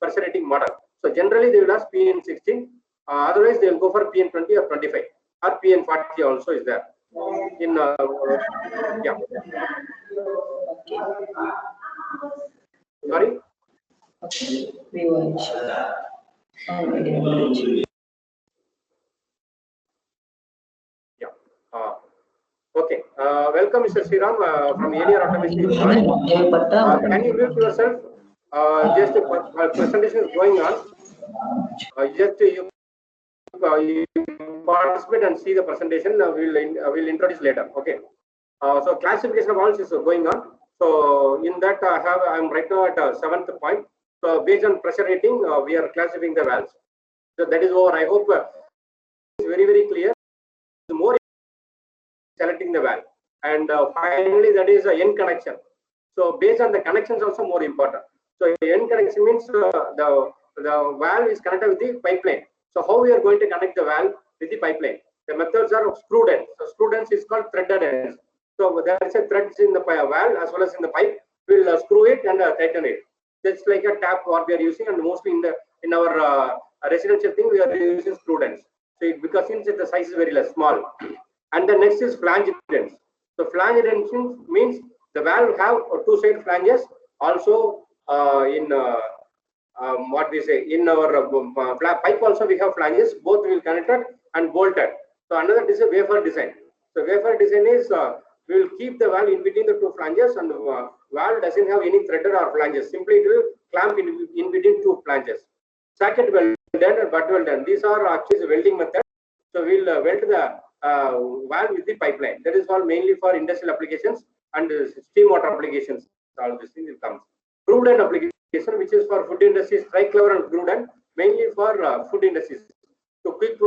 pressure rating model. So generally they will ask PN16. Otherwise they will go for PN20 or 25 or PN40 also is there. In yeah. Sorry. Okay. We watch. Yeah. Okay. Welcome, Mr. Sriram from Lehry Automation. Can you mute yourself? Just a presentation is going on. Just you participate and see the presentation. We'll introduce later. Okay. So classification of valves is going on. So in that I'm right now at 7th point. So based on pressure rating, we are classifying the valves. So that is over. I hope it's very clear. The more selecting the valve, and finally that is a end connection. So based on the connections also more important. So end connection means the valve is connected with the pipeline. So how we are going to connect the valve with the pipeline? The methods are screw ends. So screw ends is called threaded ends. So there is a threads in the valve as well as in the pipe. We'll screw it and tighten it. Just like a tap what we are using, and mostly in our residential thing we are using screw ends. So because since the size is very less small. And the next is flange ends. So flange ends means the valve have two-side flanges. Also in what we say in our pipe also we have flanges. Both will connected and bolted. So another is a wafer design. So wafer design is we will keep the valve in between the two flanges, and valve doesn't have any threaded or flanges. Simply it will clamp in between two flanges. Socket welded and butt welded. These are actually welding method. So we'll weld the valve with the pipeline. That is all mainly for industrial applications and steam water applications. All these things will come. Grooved end application, which is for food industries, triclover and grooved end, mainly for food industries. So quick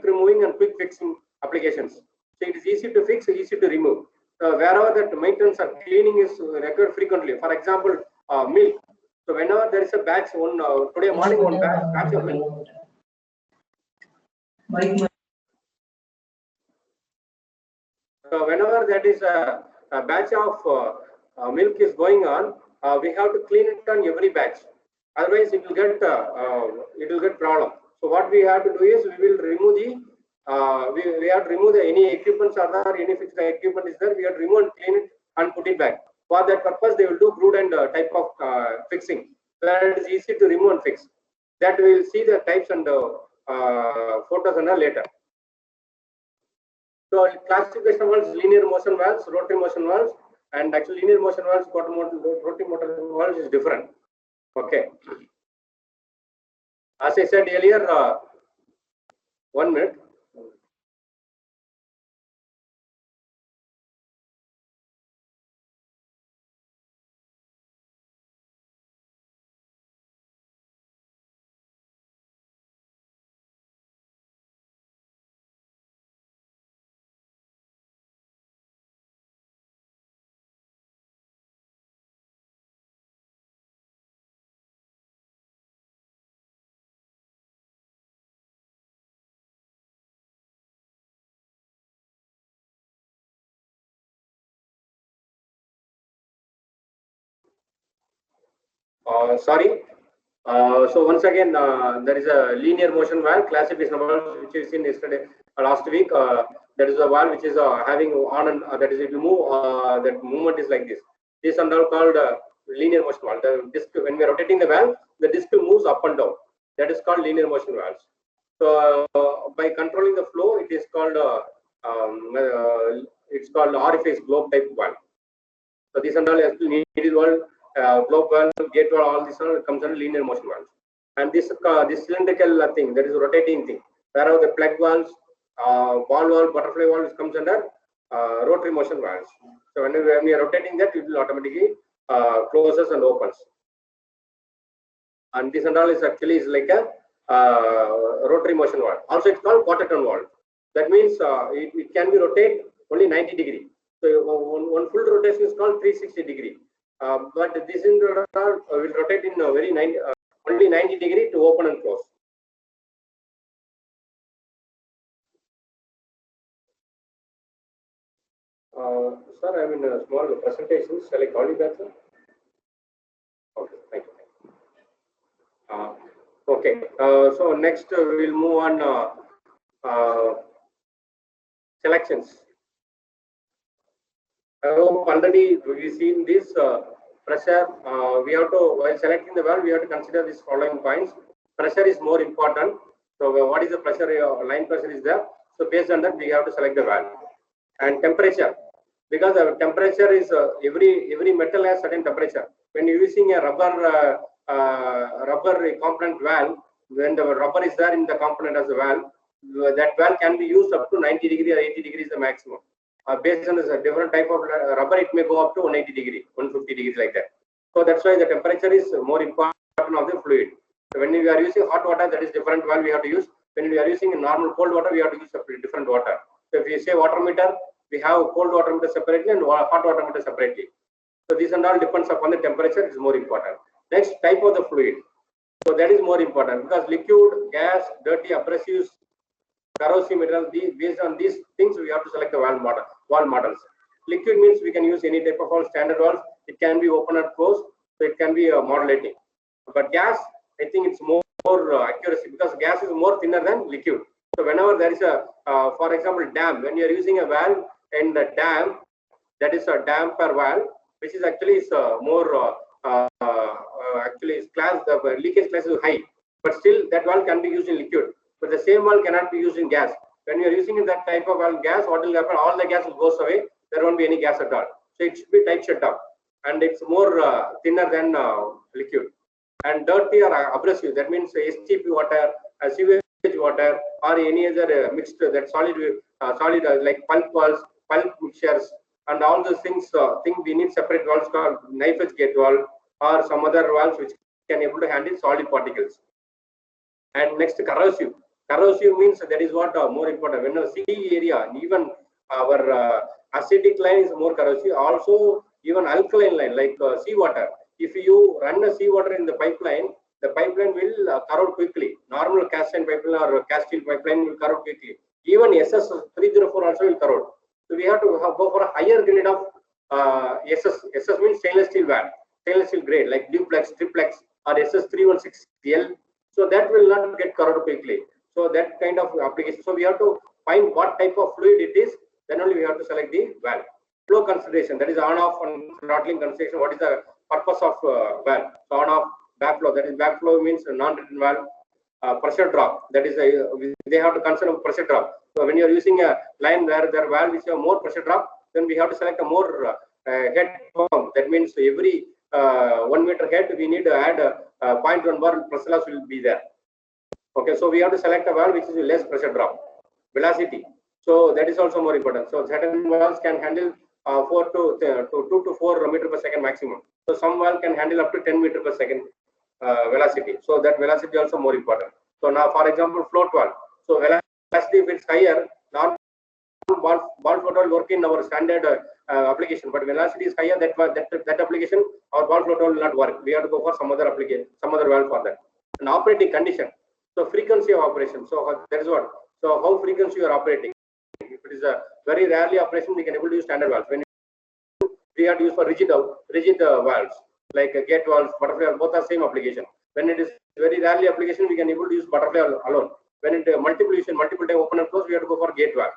removing and quick fixing applications. So it is easy to fix, easy to remove. Wherever that maintenance or cleaning is required frequently. For example, milk. So whenever there is a batch, today morning one batch of milk. So whenever that is a batch of milk is going on, we have to clean it on every batch. Otherwise, it will get problem. So what we have to do is we will remove the we have to remove any equipments are there, any fixed equipment is there. We have to remove and clean it and put it back. For that purpose, they will do grooved end type of fixing. That is easy to remove and fix. That we will see the types and photos and later. So classification of valves, linear motion valves, rotary motion valves, and actually linear motion valves, rotary motion valves is different. Okay. As I said earlier, 1 minute. Sorry. So once again, there is a linear motion valve classification valve which is seen yesterday, last week. That is a valve which is having on and that is if you move, that movement is like this. This and all called linear motion valve. The disc, when we are rotating the valve, the disc moves up and down. That is called linear motion valves. So by controlling the flow, it is called it's called orifice globe type valve. So this and all needle valve, globe valve, gate valve, all this all comes under linear motion valves. And this cylindrical thing, that is a rotating thing. Wherever the plug valves, ball valve, butterfly valves comes under rotary motion valves. So when we are rotating that, it will automatically closes and opens. And this and all is actually is like a rotary motion valve. Also, it's called quarter turn valve. That means it can be rotate only 90 degree. So one full rotation is called 360 degree. But this in will rotate in very only 90 degree to open and close. Sir, I'm in a small presentation. Shall I call you back, sir? Okay, thank you. Okay. So next we'll move on selections. I hope already we've seen this pressure. We have to, while selecting the valve, we have to consider these following points. Pressure is more important. So what is the pressure? Line pressure is there. So based on that, we have to select the valve. And temperature, because our temperature is every metal has certain temperature. When you're using a rubber component valve, when the rubber is there in the component as a valve, that valve can be used up to 90 degree or 80 degrees the maximum. Based on this different type of rubber, it may go up to 180 degree, 150 degrees like that. So that's why the temperature is more important of the fluid. So when we are using hot water, that is different valve we have to use. When we are using normal cold water, we have to use a different water. So if you say water meter, we have cold water meter separately and hot water meter separately. So these and all depends upon the temperature. It is more important. Next, type of the fluid. So that is more important because liquid, gas, dirty, abrasives, corrosive material. Based on these things, we have to select the valve models. Liquid means we can use any type of valve, standard valve. It can be open or closed, so it can be modulating. But gas, I think it's more accuracy because gas is more thinner than liquid. So whenever there is a, for example, dam, when you are using a valve in the dam, that is a damper valve, which is actually more actually is class, the leakage class is high, but still that valve can be used in liquid. But the same valve cannot be used in gas. When you are using that type of valve gas, what will happen? All the gas will goes away. There won't be any gas at all. So it should be tight shut off, and it's more thinner than liquid. And dirty or abrasive, that means STP water, sewage water, or any other mixed that solid like pulp valves, pulp mixtures, and all those things. Think we need separate valves called knife edge gate valve or some other valves which can able to handle solid particles. And next, corrosive. Corrosive means that is what more important. When a sea area, even our acidic line is more corrosive. Also, even alkaline line like seawater. If you run a seawater in the pipeline will corrode quickly. Normal cast iron pipeline or cast steel pipeline will corrode quickly. Even SS 304 also will corrode. So we have to go for a higher grade of SS. SS means stainless steel valve, stainless steel grade like duplex, triplex, or SS 316L. So that will not get corroded quickly. So that kind of application. So we have to find what type of fluid it is. Then only we have to select the valve. Flow consideration, that is on-off and throttling consideration. What is the purpose of valve? So on-off backflow. That is backflow means non-return valve. Pressure drop. That is they have to consider pressure drop. So when you are using a line where their valve is a more pressure drop, then we have to select a more head pump. That means every 1 meter head we need to add 0.1 bar pressure loss will be there. Okay, so we have to select a valve which is less pressure drop. Velocity. So that is also more important. So certain valves can handle 2 to 4 meter per second maximum. So some valve can handle up to 10 meter per second velocity. So that velocity also more important. So now, for example, float valve. So velocity if it's higher, normal ball float will work in our standard application. But velocity is higher, that application, our ball float will not work. We have to go for some other application, some other valve for that. And operating condition. So frequency of operation. So that is what. So how frequency you are operating. If it is a very rarely operation, we can able to use standard valves. When we have to use for rigid valves like gate valves, butterfly, both are same application. When it is very rarely application, we can able to use butterfly alone. When it multiple time open and close, we have to go for gate valve.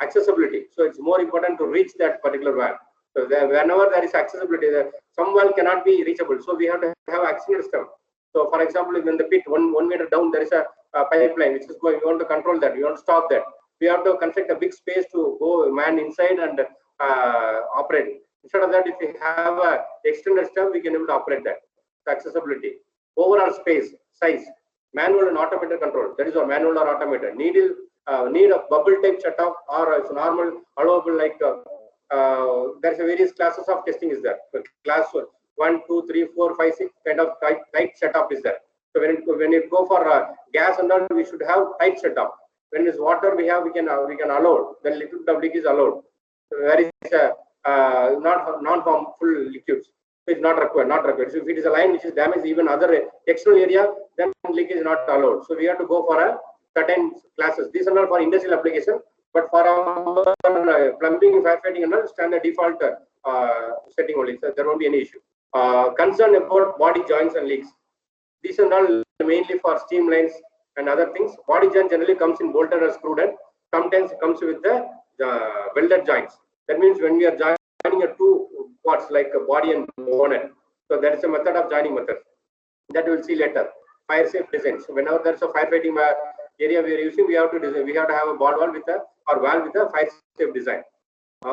Accessibility. So it's more important to reach that particular valve. So whenever there is accessibility, some valve cannot be reachable. So we have to have access system. So for example, in the pit, 1 meter down, there is a pipeline which is going. We want to control that. We want to stop that. We have to construct a big space to go man inside and operate. Instead of that, if we have a extended step, we can able to operate that. So accessibility, overall space, size, manual and automated control. That is our manual or automated. Need a bubble type shutoff or it's normal allowable like there's a various classes of testing is there. So class 1, 2, 3, 4, 5, 6 kind of tight setup is there. So when you go for gas and all, we should have tight setup. When it's water, we can allow. Then liquid public is allowed. So there is not non-harmful liquids. So it's not required. So if it is a line which is damaged, even other external area, then leakage is not allowed. So we have to go for a certain classes. These are not for industrial application, but for our plumbing, firefighting, and all standard default setting only. So there won't be any issue. Concern about body joints and leaks. These are all mainly for steam lines and other things. Body joint generally comes in bolted or screwed, and sometimes it comes with the welded joints. That means when we are joining a two parts like a body and bonnet, so that is a method of joining method that we will see later. Fire safe design. So whenever there's a firefighting area we are using, we have to design, we have to have a ball valve with a or valve with a fire safe design.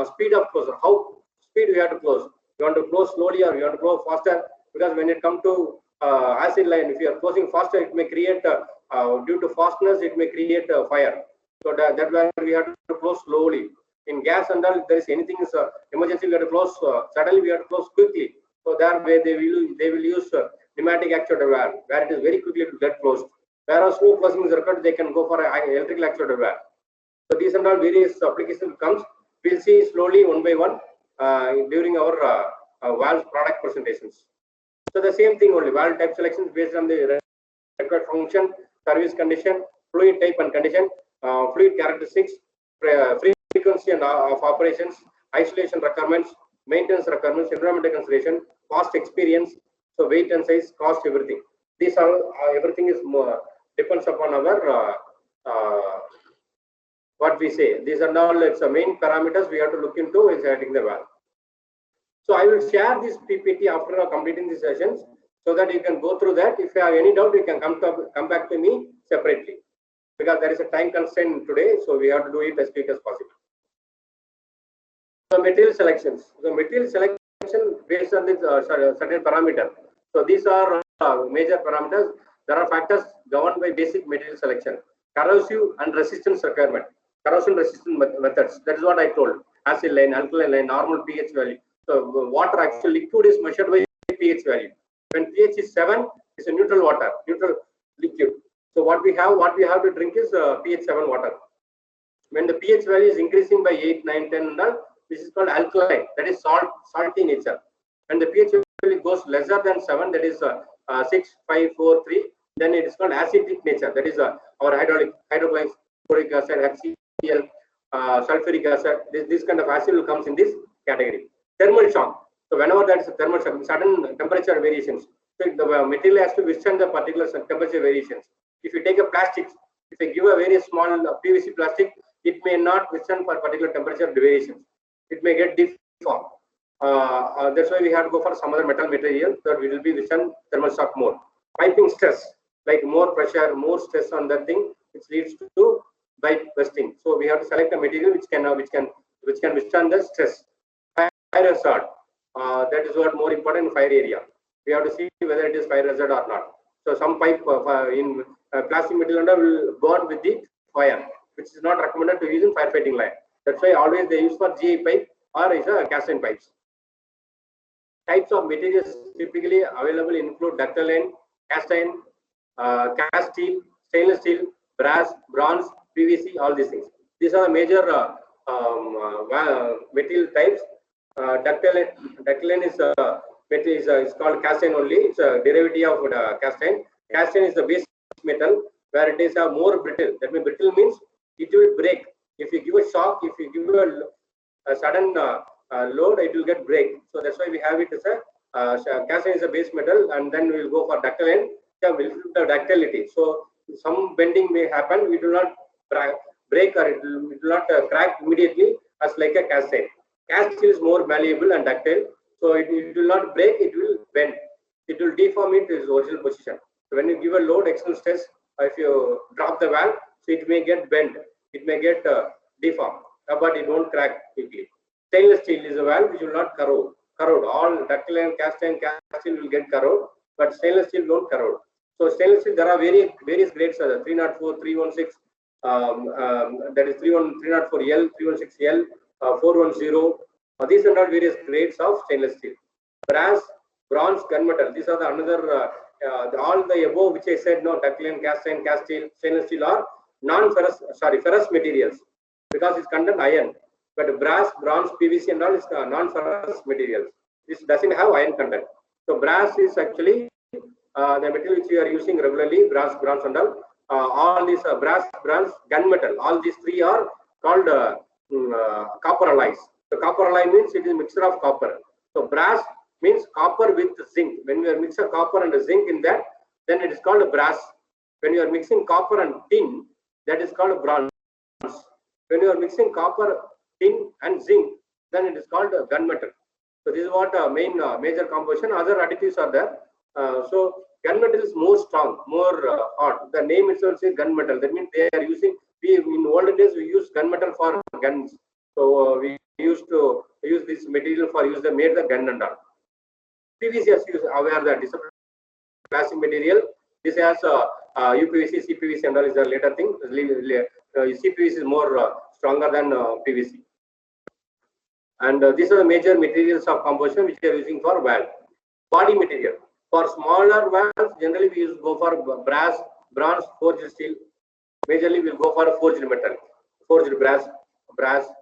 Speed of closure. How speed we have to close? You want to close slowly or you want to close faster? Because when it comes to acid line, if you are closing faster, it may create due to fastness, it may create fire. So that's why we have to close slowly. In gas and all, if there is anything is emergency, we have to close suddenly. We have to close quickly. So that way they will use pneumatic actuator valve where it is very quickly to get closed. Whereas slow closing is required, they can go for an electrical actuator valve. So these and all various applications comes. We'll see slowly one by one during our valve product presentations. So the same thing only, valve type selections based on the required function, service condition, fluid type and condition, fluid characteristics, frequency and of operations, isolation requirements, maintenance requirements, environmental consideration, cost experience, so weight and size, cost, everything. These are everything is more, depends upon our what we say. These are now it's the main parameters we have to look into is adding the valve. So I will share this PPT after completing the sessions so that you can go through that. If you have any doubt, you can come back to me separately because there is a time constraint today, so we have to do it as quick as possible. So material selections. So material selection based on this certain parameter. So these are major parameters. There are factors governed by basic material selection, corrosive and resistance requirement, corrosion resistant methods. That is what I told. Acid line, alkaline line, normal pH value. So water actually liquid is measured by pH value. When pH is 7, it's a neutral water, neutral liquid. So what we have to drink is pH 7 water. When the pH value is increasing by 8, 9, 10, this is called alkaline. That is salty nature. When the pH value goes lesser than 7, that is 6, 5, 4, 3, then it is called acidic nature. That is our hydrochloric acid, HCl, sulfuric acid. This kind of acid will comes in this category. Thermal shock. So whenever there is a thermal shock, sudden temperature variations, so the material has to withstand the particular temperature variations. If you take a plastic, if you give a very small PVC plastic, it may not withstand for particular temperature variations. It may get deformed. That's why we have to go for some other metal material that will be withstand thermal shock more. Piping stress, like more pressure, more stress on that thing, which leads to pipe bursting. So we have to select a material which can withstand the stress. Fire hazard. That is what more important in fire area. We have to see whether it is fire hazard or not. So some pipe in plastic material will burn with the fire, which is not recommended to use in firefighting line. That's why always they use for GI pipe or is a cast iron pipes. Types of materials typically available include ductile iron, cast iron, cast steel, stainless steel, brass, bronze, PVC, all these things. These are the major material types. Ductile iron is called cast iron only. It's a derivative of cast iron. Cast iron is the base metal where it is more brittle. That means brittle means it will break. If you give a shock, if you give a sudden load, it will get break. So that's why we have it as a cast iron is a base metal, and then we will go for ductile iron. Will flip the ductility. So some bending may happen. It will not break or it will not crack immediately as like a cast iron. Cast steel is more malleable and ductile, so it will not break. It will bend. It will deform it to its original position. So when you give a load external stress, if you drop the valve, so it may get bent. It may get deformed, but it won't crack quickly. Stainless steel is a valve which will not corrode. All ductile and cast steel will get corrode, but stainless steel won't corrode. So stainless steel, there are various grades, 304, 316, that is 304L, 316L, 410. These are not various grades of stainless steel. Brass, bronze, gunmetal. These are the another all the above which I said. No, ductile, cast iron, cast steel, stainless steel are ferrous materials because it's contain iron. But brass, bronze, PVC and all is non-ferrous materials. This doesn't have iron content. So brass is actually the material which we are using regularly. Brass, bronze and all. All these brass, bronze, gunmetal. All these three are called copper alloys. So copper alloy means it is a mixture of copper. So brass means copper with zinc. When we mix a copper and a zinc in that, then it is called brass. When you are mixing copper and tin, that is called bronze. When you are mixing copper, tin, and zinc, then it is called gunmetal. So this is what major composition. Other additives are there. So gunmetal is more strong, more hot. The name itself says gunmetal. That means they are using. In olden days we used gunmetal for guns. So we used to use this material for made the gun and all. PVC as you are aware that this is a plastic material. This has UPVC, CPVC, and all is a later thing. CPVC is more stronger than PVC. And these are the major materials of composition which we are using for valve. Body material. For smaller valves, generally we go for brass, bronze, forged steel. Majorly we will go for forged metal, forged brass,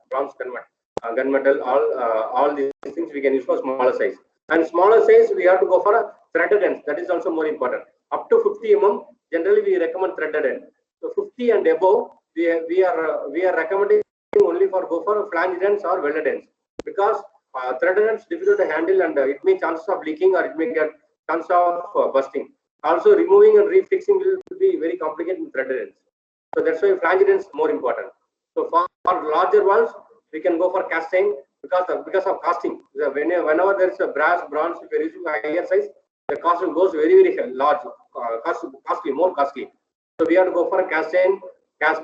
bronze, gunmetal. All these things we can use for smaller size. And smaller size we have to go for a threaded end. That is also more important. Up to 50 mm, generally we recommend threaded end. So 50 and above, we are recommending only go for flanged ends or welded ends, because threaded ends difficult to handle and it may chances of leaking or it may get chance of busting. Also, removing and refixing will be very complicated in threaded ends. So that's why flanged ends more important. So for larger valves, we can go for cast iron because of casting. Whenever there is a brass, bronze, if you are using higher size, the cost goes very large, costly, more costly. So we have to go for a cast iron,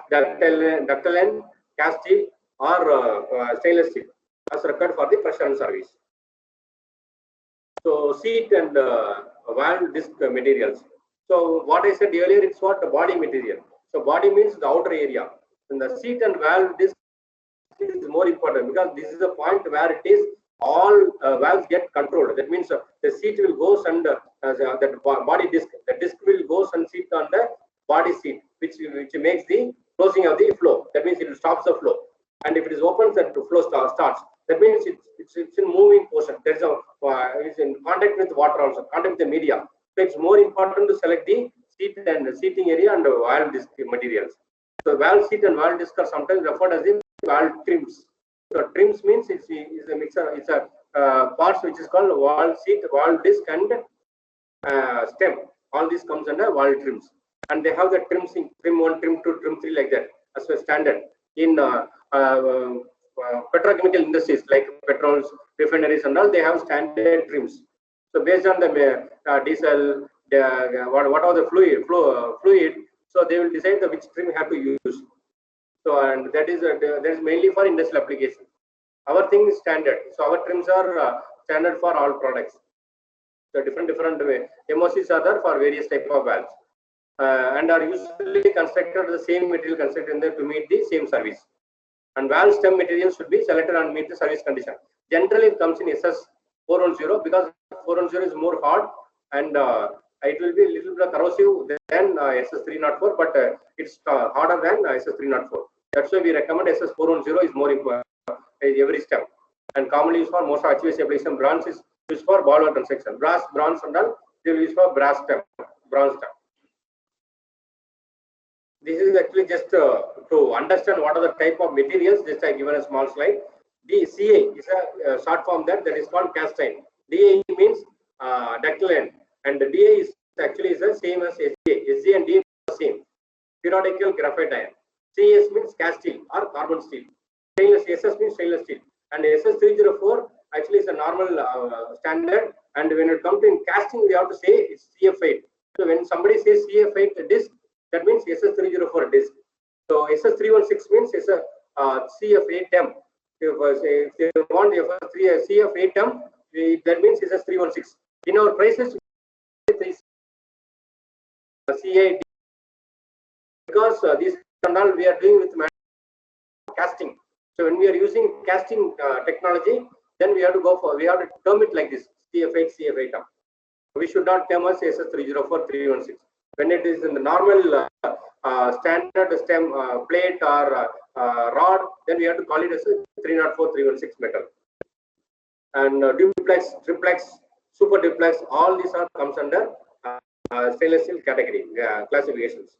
ductile iron, cast steel, or stainless steel as required for the pressure and service. So seat and valve disc materials. So what I said earlier, it's what the body material. So body means the outer area, and the seat and valve disc is more important because this is the point where it is all valves get controlled. That means the seat will go and that body disc, the disc will go and sit on the body seat, which makes the closing of the flow. That means it will stop the flow, and if it is open, that the flow starts. That means it's in moving portion. There's it's in contact with water also, contact with the media. So it's more important to select the seat and the seating area and valve disc materials. So valve seat and valve disc are sometimes referred as the valve trims. So trims means it's a mixer. It's a parts which is called valve seat, valve disc, and stem. All this comes under valve trims, and they have the trims in trim 1, trim 2, trim 3 like that as a standard in petrochemical industries like petrols, refineries, and all. They have standard trims. So based on the diesel, what are the fluid, so they will decide which trim you have to use. So and that is mainly for industrial application. Our thing is standard. So our trims are standard for all products. So different MOCs are there for various type of valves, and are usually constructed the same material constructed in there to meet the same service. And valve stem material should be selected and meet the service condition. Generally, it comes in SS 410 because 410 is more hard and it will be a little bit corrosive than SS 304, but it's harder than SS 304. That's why we recommend SS 410 is more important every step. And commonly used for most HVAC application. Bronze is used for ball valve construction. Brass, bronze, and all they will use for brass stem, bronze stem. This is actually just to understand what are the type of materials. Just I given a small slide. The CA is a short form that is called cast iron. DA means ductile iron, and the DA is actually the same as SGA. SGA and DA are the same. Periodical graphite iron. CS means cast steel or carbon steel. Stainless SS means stainless steel, and SS 304 actually is a normal standard. And when it comes to casting, we have to say it's CF8. So when somebody says CF8 disc, that means SS 304 disc. So SS 316 means it's a CF8M. If they want CF8M, that means SS 316. In our prices, CAD, because these and all we are doing with casting. So when we are using casting technology, then we have to term it like this: CF8, CF8M. We should not term as SS 304, 316. When it is in the normal standard stem plate or rod, then we have to call it as a 304, 316 metal. And duplex, triplex, super duplex, all these are comes under stainless steel category classifications.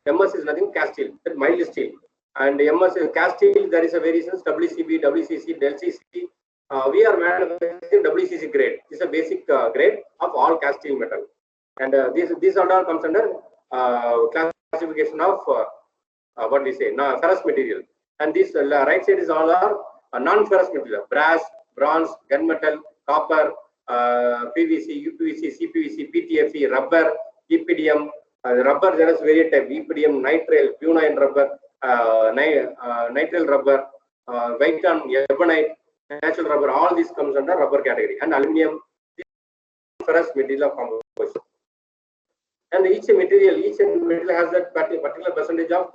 MS is nothing, cast steel, mild steel. And MS is cast steel. There is a variations WCB, WCC, LCC. We are manufacturing WCC grade. This is a basic grade of all cast steel metal. And these are all comes under classification of what we say, ferrous material. And this right side is all are non-ferrous material: brass, bronze, gunmetal, copper, PVC, UPVC, CPVC, PTFE, rubber, EPDM. Rubber there is various type: EPDM, nitrile, punine rubber, nitrile rubber, white on ebonite, natural rubber. All these comes under rubber category. And aluminum, ferrous material of composition. And each material has that particular percentage of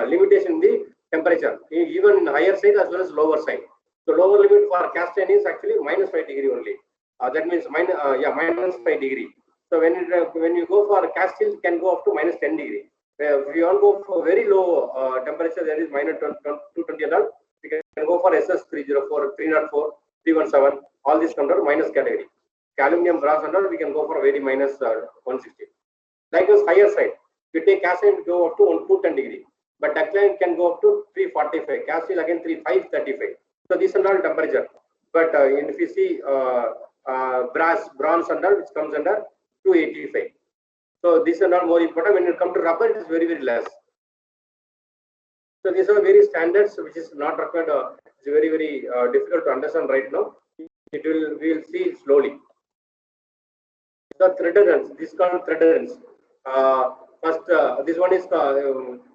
limitation in the temperature, even in higher side as well as lower side. The lower limit for cast iron is actually -5 degree only. That means -5 degree. So when you go for cast steel, it can go up to -10 degree. If you want to go for very low temperature, that is -220 and all, you can go for SS 304, 304, 317. All these under minus category. Aluminum, brass and all, we can go for very -160. Likewise, higher side, we take cast iron, go up to 210 degree, but ductile can go up to 345. Cast steel again 535. So these are all temperature. But if you see brass, bronze and all, which comes under 285. So these are not more important. When it comes to rubber, it is very less. So these are very standards which is not required. It's very difficult to understand right now. We will see slowly. The threaded ends. This is called threaded ends. First, this one is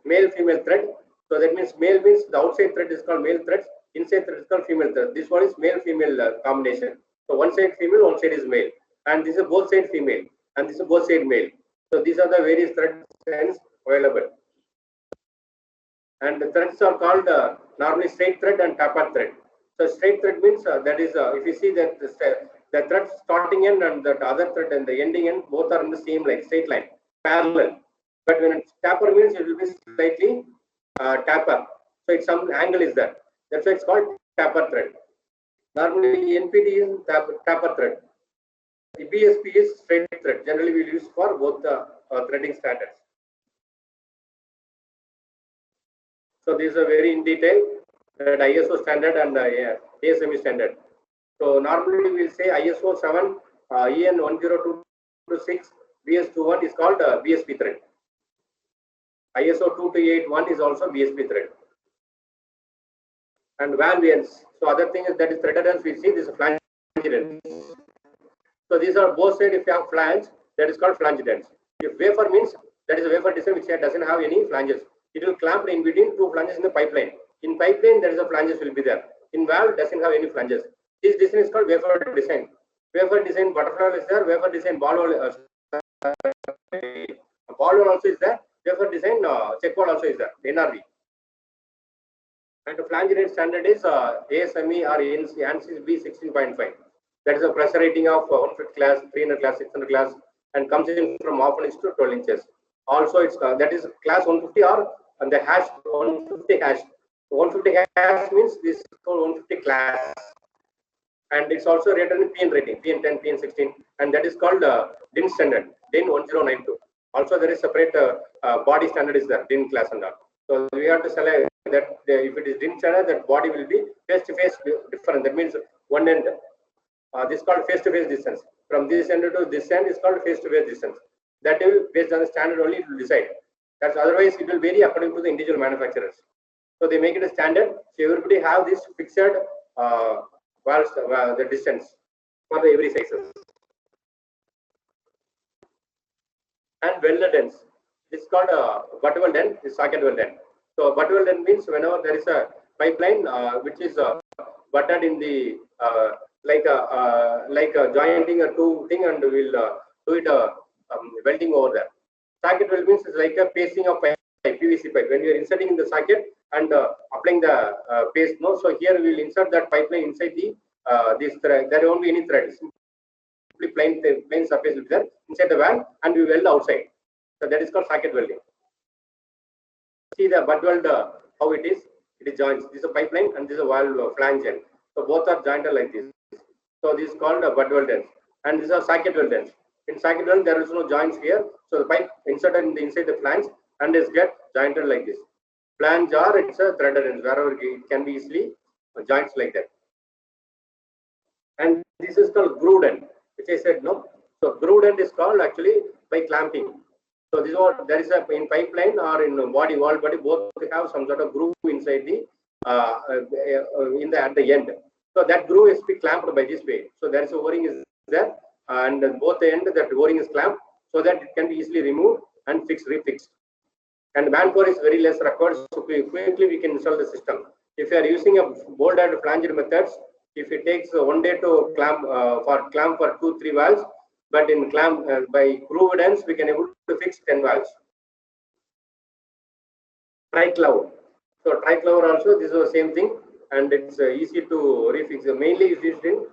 male-female thread. So that means male means the outside thread is called male thread. Inside thread is called female thread. This one is male-female combination. So one side female, one side is male, and this is both side female, and this is both side male. So these are the various thread ends available. And the threads are called normally straight thread and taper thread. So straight thread means that is if you see that the thread starting end and the other thread and the ending end both are in the same line, straight line, parallel. But when it's taper means it will be slightly taper. So it's some angle is there. That's why it's called taper thread. Normally NPT is taper thread. The BSP is straight thread. Generally we use for both the threading standards. So these are very in detail, that ISO standard and ASME standard. So normally we will say ISO 7, EN 10226, BS21 is called BSP thread. ISO 2281 is also BSP thread. And valve ends. So other thing is that is threaded ends. We see this is flange ends. So these are both sides. If you have flange, that is called flange ends. If wafer means that is a wafer design which doesn't have any flanges. It will clamp in between two flanges in the pipeline. In pipeline, there is a flanges will be there. In valve, doesn't have any flanges. This design is called wafer design. Wafer design butterfly is there. Wafer design ball valve also is there. Wafer design check valve also is there. NRV. And the flange rate standard is ASME or ANSI B16.5. That is a pressure rating of 150 class, 300 class, 600 class, and comes in from half an inch to 12 inches. Also, it's that is class 150 or and the hash 150 hash. 150 hash means this is called 150 class, and it's also rated in PN rating, PN10, PN16, and that is called DIN standard, DIN 1092. Also, there is separate body standard is there, DIN class and all. So we have to select that if it is DIN standard, that body will be face to face different. That means one end. This is called face to face distance. From this end to this end is called face to face distance. That will based on the standard only it will decide. That's otherwise it will vary according to the individual manufacturers. So they make it a standard. So everybody have this fixed valves, the distance for the every sizes. And welded ends. This is called butt weld end. This is socket weld end. So butt weld end means whenever there is a pipeline which is butted in the like jointing a two thing, and we'll do it welding over there. Socket weld means it's like a pasting of pipe, PVC pipe. When you are inserting in the socket and applying the paste, no. So here we will insert that pipeline inside the this thread. There won't be any thread. Simply plain surface will be there inside the valve, and we weld outside. So that is called socket welding. See the butt weld how it is. It is joints. This is a pipeline and this is a valve flange end. So both are jointed like this. So this is called a butt weld ends, and these are socket weld ends. In socket weld, there is no joints here. So the pipe inserted in the inside the flange and is get jointed like this. Flange or it's a threaded ends, wherever it can be easily joints like that. And this is called grooved end, which I said no. So grooved end is called actually by clamping. So this is what there is a in pipeline or in body, wall body, both have some sort of groove inside the in the at the end. So that groove is to be clamped by this way. So there is a O-ring is there, and both the end that O-ring is clamped so that it can be easily removed and refixed. And manpower is very less required, so quickly we can install the system. If you are using a bolted flanged methods, if it takes 1 day to clamp for 2-3 valves, but in clamp by grooved ends we can able to fix 10 valves. Tricloud. So tricloud also this is the same thing, and it's easy to refix. Mainly is used in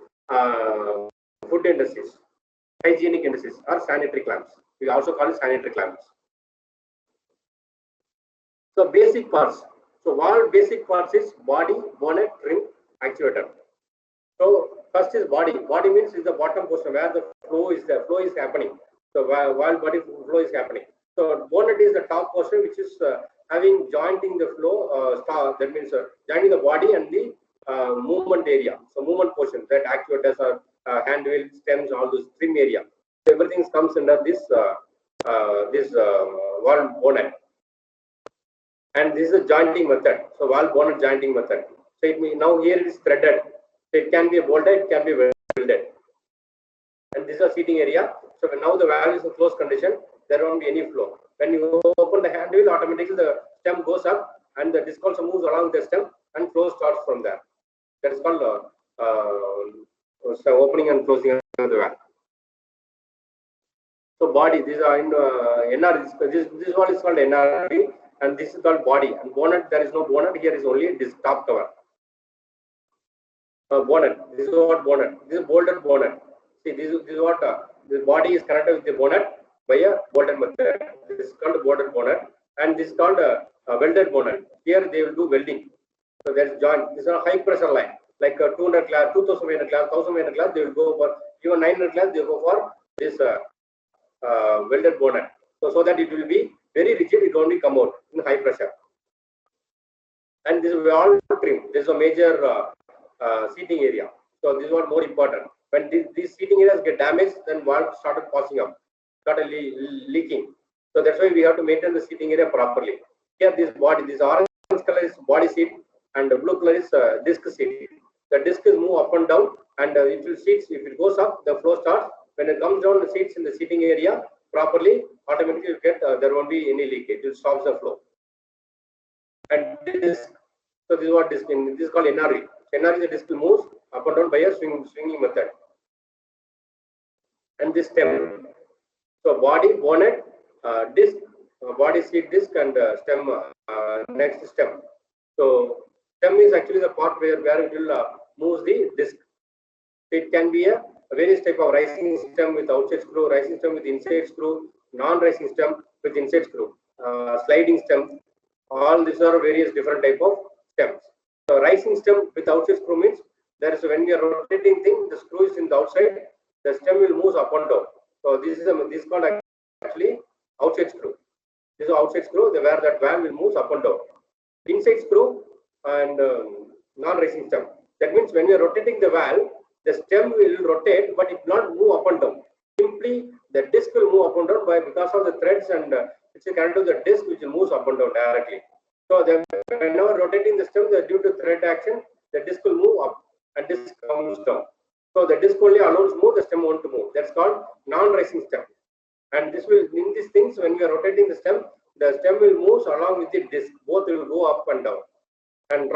food industries, hygienic industries, or sanitary clamps. We also call it sanitary clamps. So basic parts. So all basic parts is body, bonnet, trim, actuator. So first is body. Body means is the bottom portion where the flow is happening. So while body flow is happening. So bonnet is the top portion which is having jointing the flow. That means joining the body and the movement area. So movement portion that actuators are hand wheel, stems, all those trim area. So everything comes under this valve bonnet. And this is a jointing method. So valve bonnet jointing method. So now here it is threaded. So it can be bolted, it can be welded. And this is a seating area. So now the valve is in closed condition, there won't be any flow. When you open the hand wheel, automatically the stem goes up and the disc also moves along the stem and flow starts from there. That is called so opening and closing of the valve. So body, these are in NR. This one is called NR, and this is called body. And bonnet, there is no bonnet. Here is only this top cover. Bonnet. This is what bonnet. This is bolted bonnet. See, this is what the body is connected with the bonnet by a bolted method. This is called bolted bonnet, and this is called welded bonnet. Here they will do welding. So there is joint. This is a high pressure line, like 200 class, 2000 class, 1000 class. They will go for even 900 class. They will go for this welded bonnet. So that it will be very rigid. It only come out in high pressure. And this is all trim. This is a major seating area. So this is what more important. When these seating areas get damaged, then valve started passing up, started leaking. So that's why we have to maintain the seating area properly. Here this orange color is body seat and the blue color is disc seat. The disc is move up and down, and it will seats. If it goes up, the flow starts. When it comes down, the seats in the seating area properly, automatically you get there won't be any leakage. It stops the flow. And disc. So this is what disc. This is called NRE. NRE, the disc moves up and down by a swinging method. And this stem. So body, bonnet, disc, body seat disc, and stem. Next stem. So stem is actually the part where it will move the disc. It can be a various type of rising stem with outside screw, rising stem with inside screw, non-rising stem with inside screw, sliding stem. All these are various different type of stems. So rising stem with outside screw means there is when we are rotating thing, the screw is in the outside, the stem will move up and down. So this is called actually outside screw. This is outside screw, where that valve will move up and down. Inside screw and non-rising stem. That means when we are rotating the valve, the stem will rotate, but it will not move up and down. Simply, the disc will move up and down because of the threads and it's connected to the disc, which will move up and down directly. So whenever rotating the stem, due to thread action, the disc will move up and disc comes down. So the disc only allows move, the stem won't move. That's called non-rising stem. And this will, in these things, when we are rotating the stem will move along with the disc. Both will go up and down. And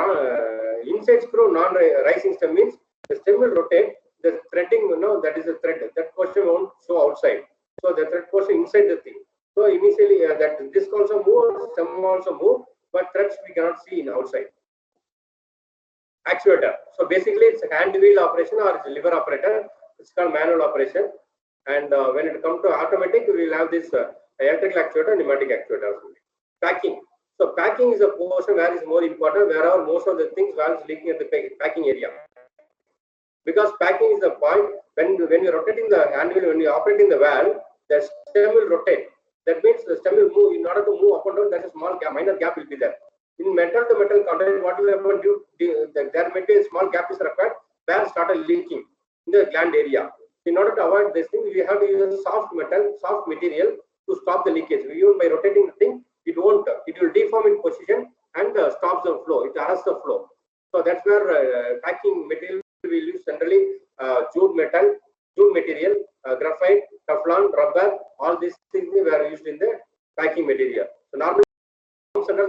inside screw non-rising stem means the stem will rotate. The threading, that is a thread. That portion won't show outside. So the thread portion inside the thing. So initially that disc also move, stem also move, but threads we cannot see in outside. Actuator. So basically it's a hand wheel operation or it's a lever operator. It's called manual operation. And when it comes to automatic, we will have this electrical actuator, pneumatic actuator. Packing. So packing is a portion where is more important, wherever most of the things valves leaking at the packing area. Because packing is the point when you're rotating the hand wheel, when you're operating the valve, the stem will rotate. That means the stem will move. In order to move up and down, there's a small gap, minor gap will be there. In metal to metal contact, what will happen? There may be a small gap is required, where started leaking in the gland area. In order to avoid this thing, we have to use soft metal, soft material to stop the leakage. Even by rotating the thing, it will deform in position and stops the flow. It arrests the flow. So that's where packing material we use generally jute metal, jute material, graphite, Teflon, rubber. All these things were used in the packing material. So normally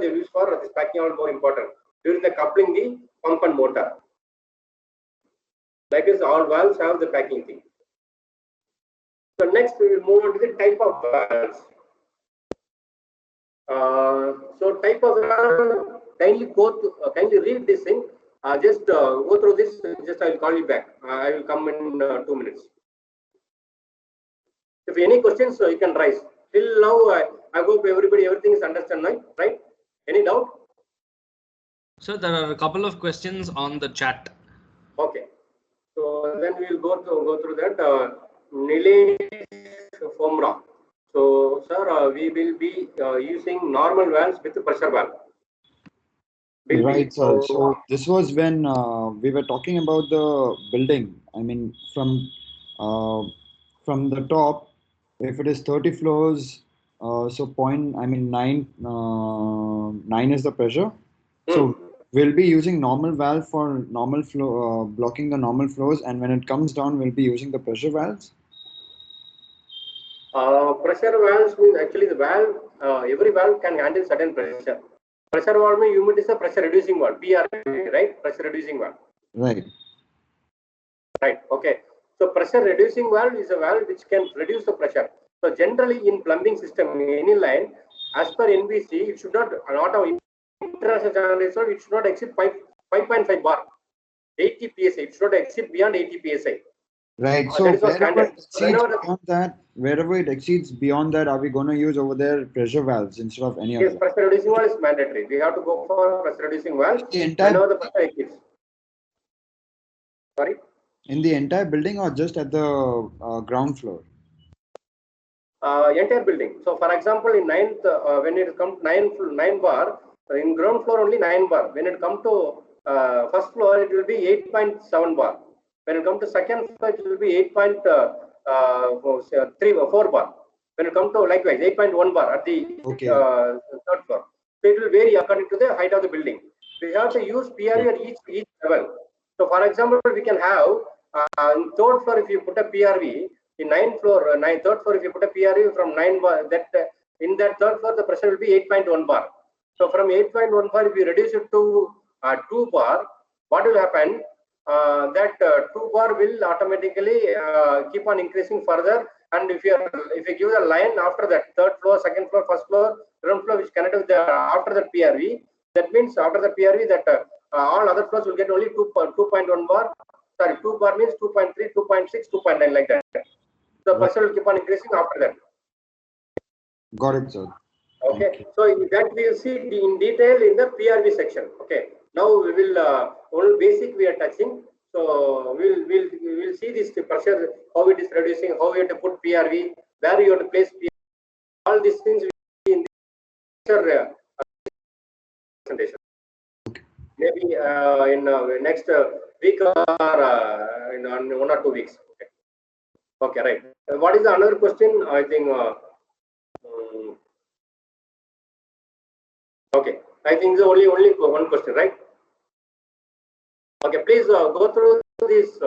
they use for this packing are more important during the coupling the pump and motor. Like this, all valves have the packing thing. So next we will move on to the type of valves. So type of valve, kindly read this thing. Just go through this. Just I will call you back. I will come in 2 minutes. If any questions, you can raise. Till now, I hope everything is understand, right? Any doubt? Sir, there are a couple of questions on the chat. Okay. So then we will go through that. Nile formula. So, sir, we will be using normal valves with pressure valve. Right, sir. So this was when we were talking about the building. I mean, uh, from the top, if it is 30 floors, so nine is the pressure. So we'll be using normal valve for normal flow, blocking the normal flows, and when it comes down, we'll be using the pressure valves. Pressure valves means actually the valve, every valve can handle certain pressure. Pressure valve means you mean is a pressure reducing valve, PRV, right? Pressure reducing valve. Right. Right. Okay. So pressure reducing valve is a valve which can reduce the pressure. So generally in plumbing system, any line, as per NBC, it should not of international standards, it should not exceed 5.5 bar, 80 psi. It should not exceed beyond 80 psi. Right. So That is our standard. wherever it exceeds beyond that, are we going to use over there pressure valves instead of any of Yes, them? pressure reducing valve is mandatory. We have to go for pressure reducing valve whenever the pressure exceeds. Sorry? In the entire building or just at the ground floor? Entire building. So, for example, in ninth, when it comes to nine bar, in ground floor only 9 bar. When it comes to first floor, it will be 8.7 bar. When it comes to second floor, it will be 8.4 bar. When it comes to likewise 8.1 bar at the third floor. So it will vary according to the height of the building. We have to use PRV at each level. So, for example, we can have in third floor if you put a PRV. In third floor, if you put a PRV from 9 bar, in that third floor, the pressure will be 8.1 bar. So from 8.1 bar, if you reduce it to 2 bar, what will happen? That 2 bar will automatically keep on increasing further. And if you give the line after that, third floor, second floor, first floor, ground floor, which connected with the after the PRV, that means after the PRV that all other floors will get only 2.1 bar. Sorry, 2 bar means 2.3, 2.6, 2.9 like that. The pressure will keep on increasing after that. Got it, sir. Okay, so that we will see in detail in the PRV section. Okay, now we will only basic we are touching. So we'll see this pressure, how it is reducing, how you have to put PRV, where you have to place PRV. All these things will be in the presentation. Maybe in next week or in 1 or 2 weeks. Okay, right. What is the another question? I think. Okay, I think the only one question, right? Okay, please go through this.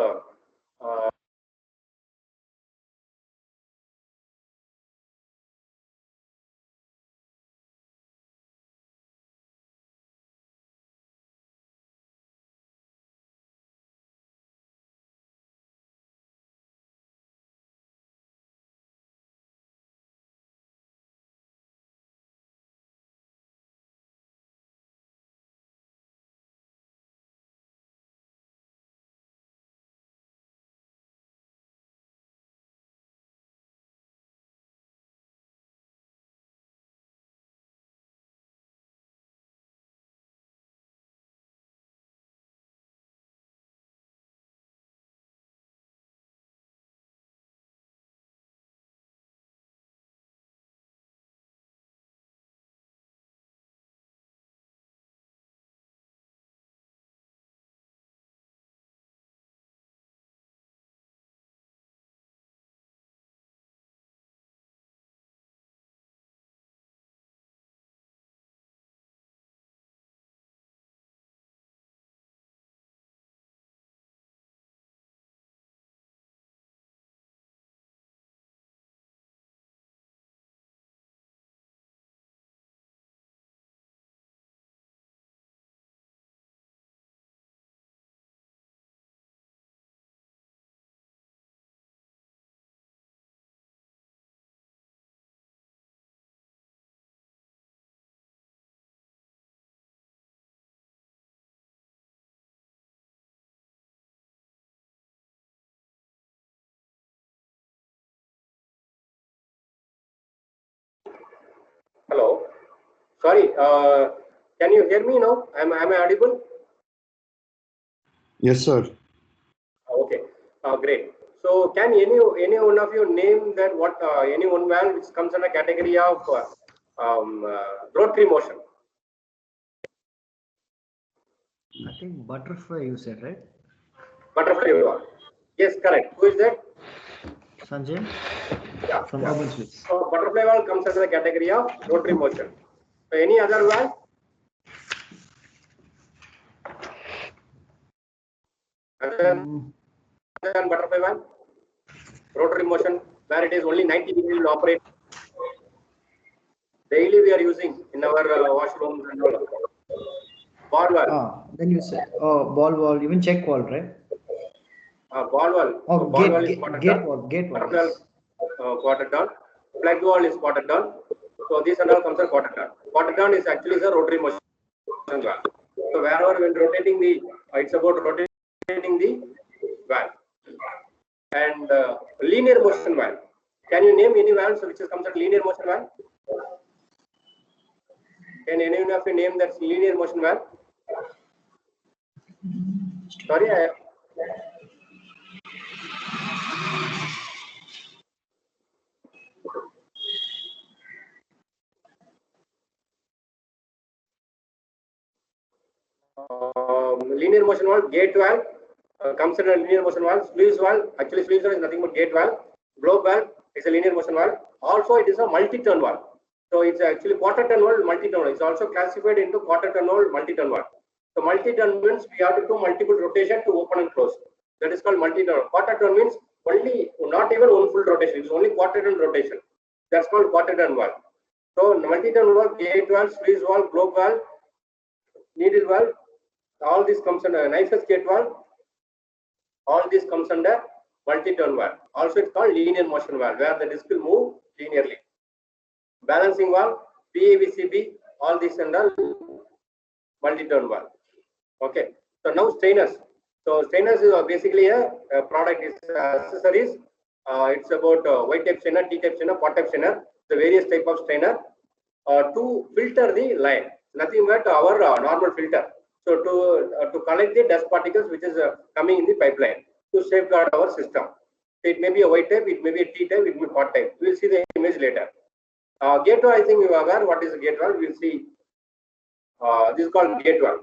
Hello. Sorry. Can you hear me now? Am I audible? Yes, sir. Okay. Great. So can any one of you name that what any one valve which comes under category of rotary motion? I think butterfly you said, right? Butterfly valve. Yes, correct. Who is that? Sanjay Yeah. from Yeah. Urban Suites. So butterfly valve comes under the category of rotary motion. So any other valve? Other than butterfly valve? Rotary motion, where it is only 90 degrees will operate. Daily we are using in our washrooms and all. Ball valve. Then you said, oh, ball wall, even check wall, right? Ball valve. Oh, So ball valve is gate spotted wall, gate wall. down. Butterfly Yes. valve spotted down. Plug valve is spotted down. So these and all comes are spotted down. Spotted down is actually the rotary motion valve. So wherever when rotating the, it's about rotating the valve. And linear motion valve. Can you name any valves which comes at linear motion valve? Can any of you name that linear motion valve? Sorry, linear motion valve, gate valve comes under linear motion valve. Sluice valve, actually sluice valve is nothing but gate valve. Globe valve is a linear motion valve. Also, it is a multi-turn valve. So it's actually quarter turn valve, multi-turn valve. It's also classified into quarter turn valve, multi-turn valve. So multi-turn means we have to do multiple rotation to open and close. That is called multi-turn. Quarter turn means only not even one full rotation. It's only quarter turn rotation. That's called quarter turn valve. So multi-turn valve, gate valve, sluice valve, globe valve, needle valve, all this comes under knife escape valve. All this comes under multi-turn valve. Also, it's called linear motion valve, where the disc will move linearly. Balancing valve, PAVCB, all this under multi-turn valve. Okay. So now strainers. So strainers is basically a product. Is accessories. It's about Y-type strainer, T-type strainer, pot-type strainer, the various type of strainer to filter the line. Nothing but our normal filter. So to collect the dust particles which is coming in the pipeline to safeguard our system. It may be a Y type, it may be a T type, it may be pot type. We'll see the image later. Gate valve, I think you are aware what is a gate valve. We'll see. This is called gate valve.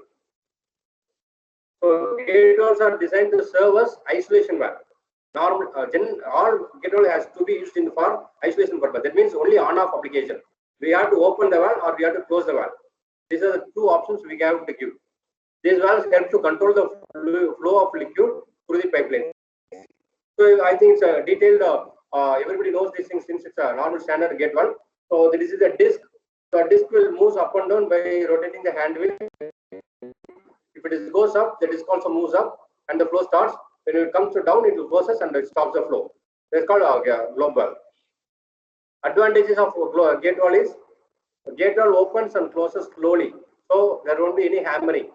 So gate valves are designed to serve as isolation valve. Normal, all gate valve has to be used in for isolation purpose. That means only on-off application. We have to open the valve or we have to close the valve. These are the two options we have to give. These valves help to control the flow of liquid through the pipeline. So I think it's a detailed. Everybody knows these things since it's a normal standard gate valve. So this is a disc. So a disc will move up and down by rotating the hand wheel. If it goes up, the disc also moves up and the flow starts. When it comes to down, it will process and it stops the flow. That's called globe valve. Advantages of gate valve is gate valve opens and closes slowly. So there won't be any hammering.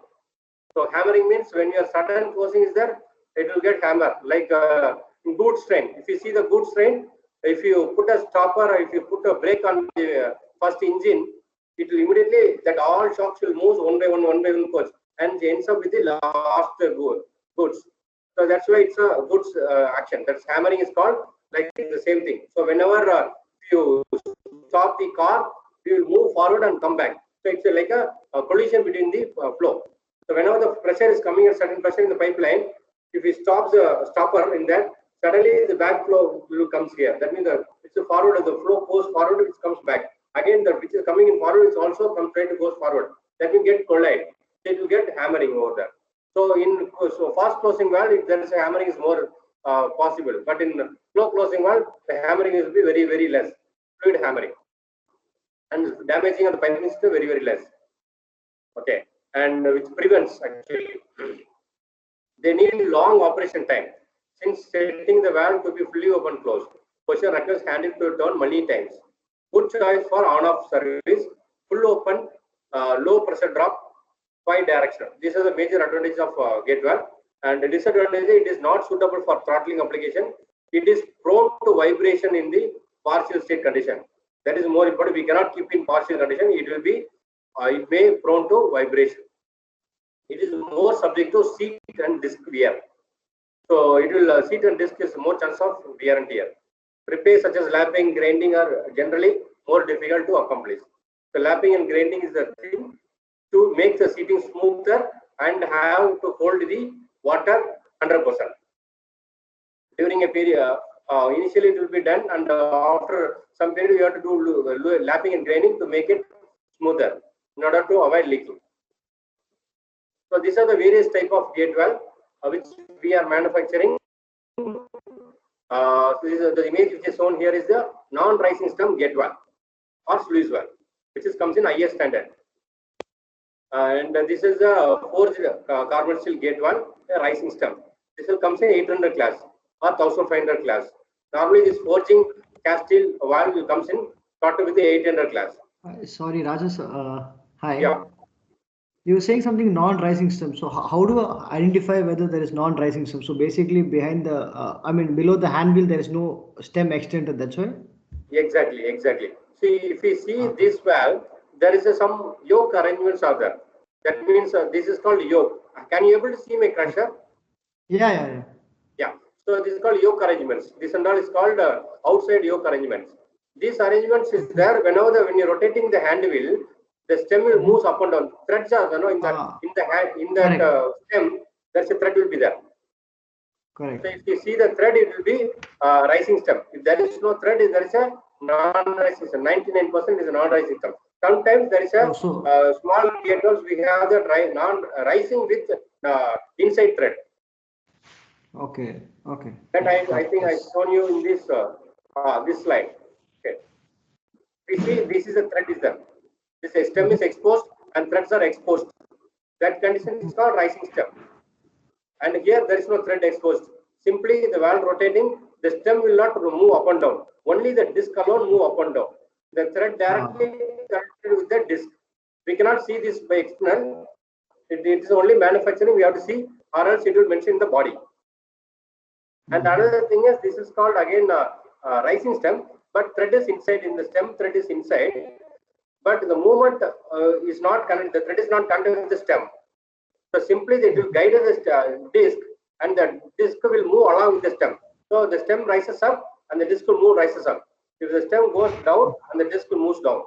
So hammering means when your sudden closing is there, it will get hammered. Like goods train. If you see the goods train, if you put a stopper or if you put a brake on the first engine, it will immediately that all shocks will move one by one coach and ends up with the last goods. So that's why it's a goods action. That's hammering is called like the same thing. So whenever you stop the car, you will move forward and come back. So it's like a collision between the flow. So whenever the pressure is coming, a certain pressure in the pipeline, if we stop the stopper in that, suddenly the back flow will comes here. That means it's a forward, the flow goes forward, it comes back. Again, the which is coming in forward is also comes trying to goes forward. That will get collide. It will get hammering over there. So fast closing valve, if there is a hammering is more possible. But in slow closing valve, the hammering will be very, very less. Fluid hammering. And damaging of the piping system very, very less. Okay. And which prevents actually. They need long operation time. Since setting the valve to be fully open closed, position requires handle to turn many times. Good choice for on-off service, full open, low pressure drop, bi-directional. These are the major advantages of gate valve. And the disadvantage, it is not suitable for throttling application. It is prone to vibration in the partial state condition. That is more important. We cannot keep in partial condition. It will be, it may prone to vibration. It is more subject to seat and disc wear. So it will seat and disc is more chance of wear and tear. Repairs such as lapping, grinding are generally more difficult to accomplish. So lapping and grinding is the thing to make the seating smoother and have to hold the water 100%. During a period, initially it will be done, and after some period you have to do lapping and grinding to make it smoother in order to avoid leaking. So these are the various type of gate valve which we are manufacturing. This is the image which is shown here is the non-rising stem gate valve or sluice valve, which comes in IS standard. And this is a forged carbon steel gate valve, a rising stem. This will comes in 800 class or 1500 class. Normally, this forging cast steel valve will comes in started with the 800 class. Sorry, Rajas. Hi. Yeah. You were saying something non-rising stem. So how do I identify whether there is non-rising stem? So basically, behind the, I mean, below the hand wheel, there is no stem extended. That's why. Exactly, exactly. See, if we see this valve, there is some yoke arrangements are there. That means this is called yoke. Can you able to see my crusher? Yeah. Yeah. So this is called yoke arrangements. This and all is called outside yoke arrangements. These arrangements is there whenever when you're rotating the hand wheel, the stem will move up and down. Threads are in the hand in that stem. There's a thread will be there. Correct. So if you see the thread, it will be rising stem. If there is no thread, there is a non-rising stem. 99% is a non-rising stem. Sometimes there is a small gate valves. We have the non-rising with inside thread. Okay. That I think I shown you in this this slide. Okay. We see this is a thread is there. This stem is exposed and threads are exposed. That condition is called rising stem. And here there is no thread exposed. Simply the valve rotating, the stem will not move up and down. Only the disc alone move up and down. The thread directly connected with the disc. We cannot see this by external. It is only manufacturing. We have to see, or else it will mention in the body. And another thing is this is called again rising stem, but thread is inside in the stem. Thread is inside, but the movement is not connected. The thread is not connected with the stem. So simply it will guide the disc, and the disc will move along with the stem. So the stem rises up, and the disc will move rises up. If the stem goes down, and the disc will moves down.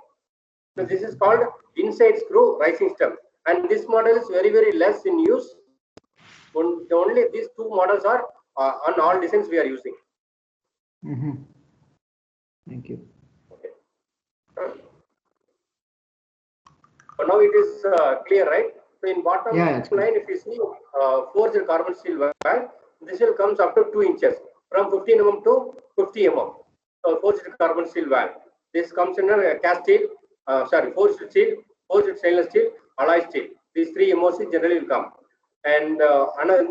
So this is called inside screw rising stem, and this model is very less in use. Only these two models are on all designs we are using. Thank you. Okay. So now it is clear, right? So in bottom line, if you see forged carbon steel valve, this will comes up to 2 inches from 15 mm to 50 mm. So forged carbon steel valve. This comes in a cast steel, forged steel, forged stainless steel, alloy steel. These 3 MOC generally will come. And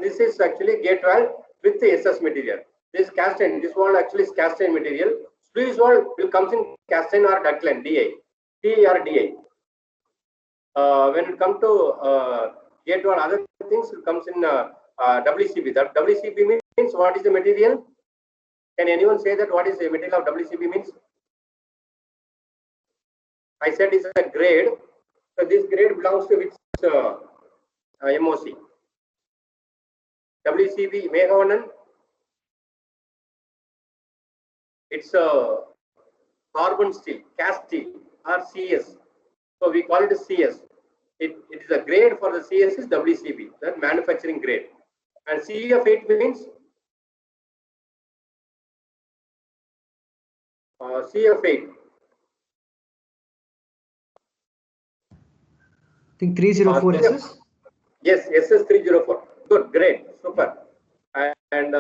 this is actually gate valve with the SS material. This cast iron, this wall actually is cast iron material. Sluice valve will comes in cast iron or duct line, DI, T or DI. When it comes to gate valve, other things comes in WCB. That WCB means what is the material? Can anyone say that what is the material of WCB means? I said it's a grade. So this grade belongs to which MOC? WCB Megavanan. It's a carbon steel, cast steel or CS. So we call it a CS. It is a grade for the CS is WCB, that manufacturing grade. And CF8 means CF8. I think 304 SS. Yes, SS304. Good, great, super. And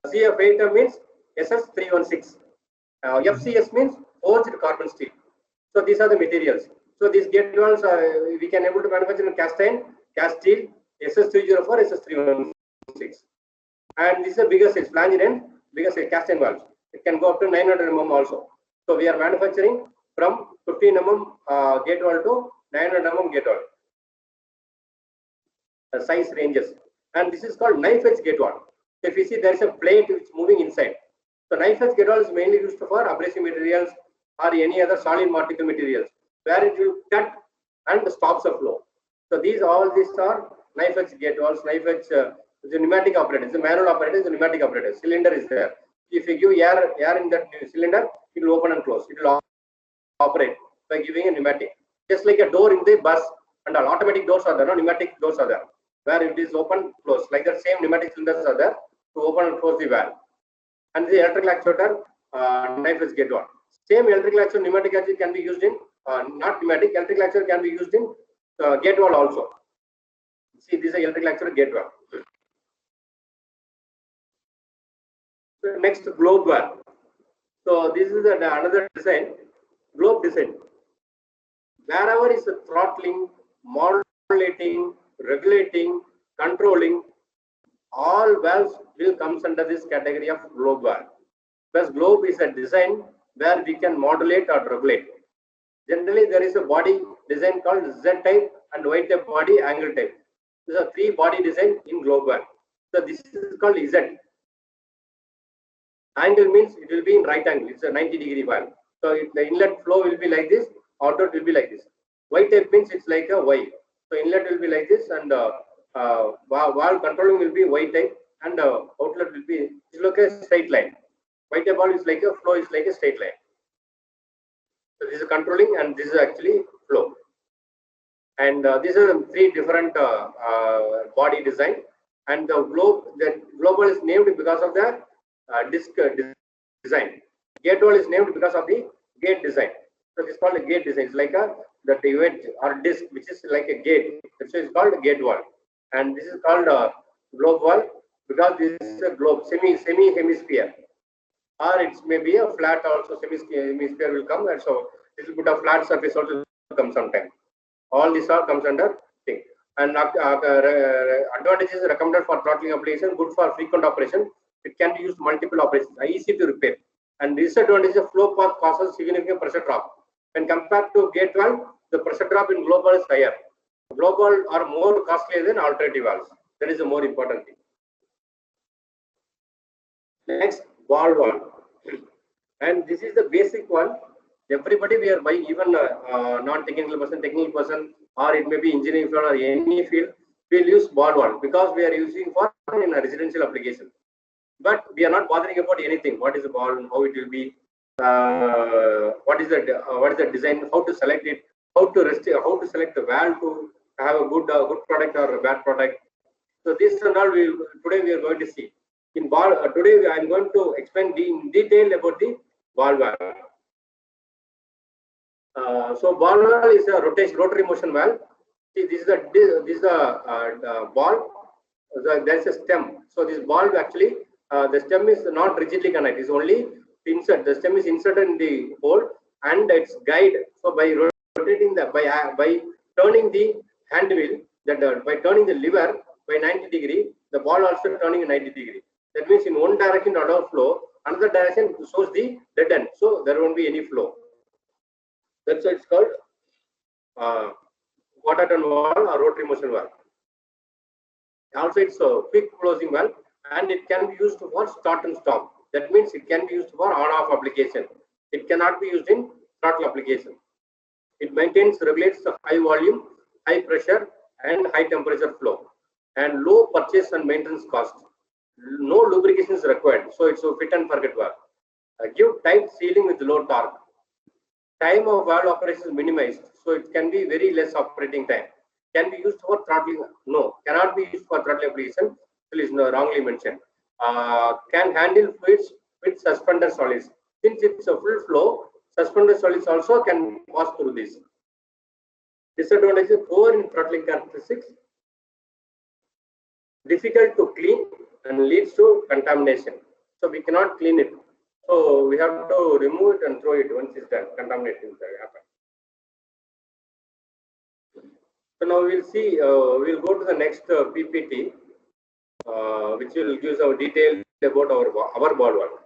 CF8 means SS316. FCS means forged carbon steel. So these are the materials. So these gate valves we can able to manufacture in cast iron, cast steel, SS304, SS316. And this is a bigger size, flange end, bigger size cast iron valves. It can go up to 900 mm also. So we are manufacturing from 15 mm gate valve to 900 mm gate valve. The size ranges. And this is called knife edge gate valve. So if you see there is a plate which is moving inside. So knife edge gate valve is mainly used for abrasive materials, or any other solid particle materials, where it will cut and stops the flow. So all these are knife edge gate walls, knife edge the pneumatic operator, the manual operator, the pneumatic operator. Cylinder is there. If you give air in that cylinder, it will open and close. It will operate by giving a pneumatic. Just like a door in the bus, and all automatic doors are there, no pneumatic doors are there, where it is open, close. Like that, same pneumatic cylinders are there to open and close the valve. And the electrical actuator, knife edge gate wall. Same electrical actuator, pneumatic actuator can be used in, not pneumatic, electrical actuator can be used in gate wall also. See, this is electrical actuator gate wall. So next, globe valve. So this is another design, globe design. Wherever is the throttling, modulating, regulating, controlling, all valves will come under this category of globe valve. Because globe is a design where we can modulate or regulate. Generally, there is a body design called Z type and Y type body, angle type. These are three body design in globe valve. So this is called Z. Angle means it will be in right angle. It's a 90-degree valve. So the inlet flow will be like this, outlet will be like this. Y type means it's like a Y. So inlet will be like this, and valve controlling will be Y type, and outlet will be like a straight line. Y type valve is like a flow is like a straight line. So this is controlling, and this is actually flow. And these are the three different body design. And the global is named because of the disc design. Gate wall is named because of the gate design. So this is called a gate design. It's like the event or disc, which is like a gate. So it's called a gate wall. And this is called globe wall because this is a globe, semi hemisphere. Or it may be a flat also, hemisphere will come, and so little bit of flat surface also will come sometime. All these all comes under thing. And advantages recommended for throttling application, good for frequent operation. It can be used multiple operations, easy to repair. And disadvantage of flow path causes significant pressure drop. When compared to gate valve, the pressure drop in globe valve is higher. Globe valve are more costly than alternative valves. That is the more important thing. Next, ball valve. And this is the basic one. Everybody we are buying, even non-technical person, technical person, or it may be engineering field or any field, we'll use ball valve because we are using for in a residential application. But we are not bothering about anything. What is the ball? How it will be? What is the design? How to select it? How to select the valve to have a good product or a bad product? So this and all today we are going to see. In ball today I am going to explain in detail about the ball valve. So ball valve is a rotary motion valve. See, this is the ball. There is a stem. So this ball actually the stem is not rigidly connected. It's only insert. The stem is inserted in the hole and it's guide. So by rotating by turning the hand wheel, by turning the lever by 90 degree, the ball also turning in 90 degree. That means in one direction not flow, another direction shows the dead end. So there won't be any flow. That's why it's called water turn valve or rotary motion valve. Also, it's a quick closing valve, and it can be used for start and stop. That means it can be used for on-off application. It cannot be used in throttle application. It regulates the high volume, high pressure, and high temperature flow, and low purchase and maintenance cost. No lubrication is required, so it's a fit and forget valve. Give tight sealing with low torque. Time of valve operation is minimized, so it can be very less operating time. Can be used for throttling? No, cannot be used for throttling application. It is wrongly mentioned. Can handle fluids with suspended solids. Since it's a full flow, suspended solids also can pass through this. Disadvantage is poor in throttling characteristics, difficult to clean, and leads to contamination. So we cannot clean it. So we have to remove it and throw it once it's done. Contamination happen. So now we'll see. We'll go to the next PPT, which will give our detail about our ball valve.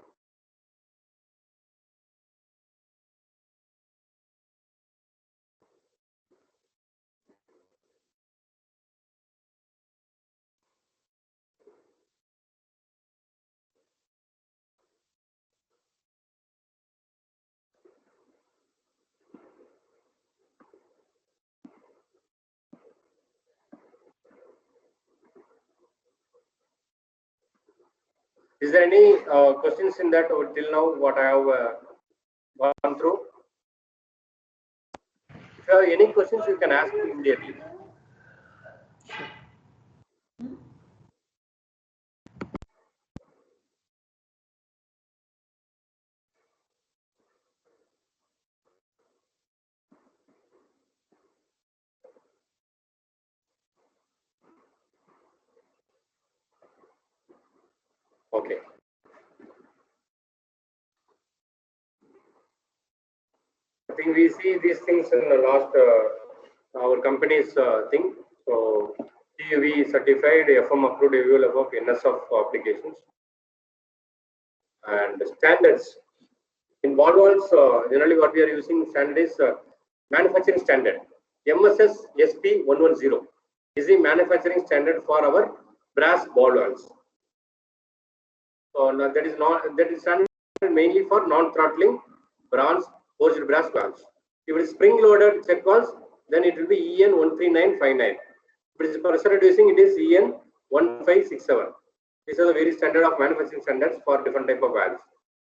Is there any questions in that or till now what I have gone through? If you have any questions, you can ask immediately. Okay. I think we see these things in the last our company's thing. So TUV certified, FM approved available of NS of applications and standards. In ball valves, generally what we are using standard is manufacturing standard. MSS SP 110 is the manufacturing standard for our brass ball valves. So now that is standard mainly for non-throttling bronze forged brass valves. If it is spring-loaded check valves, then it will be EN 13959. If it is pressure reducing, it is EN 1567. These are the various standard of manufacturing standards for different type of valves.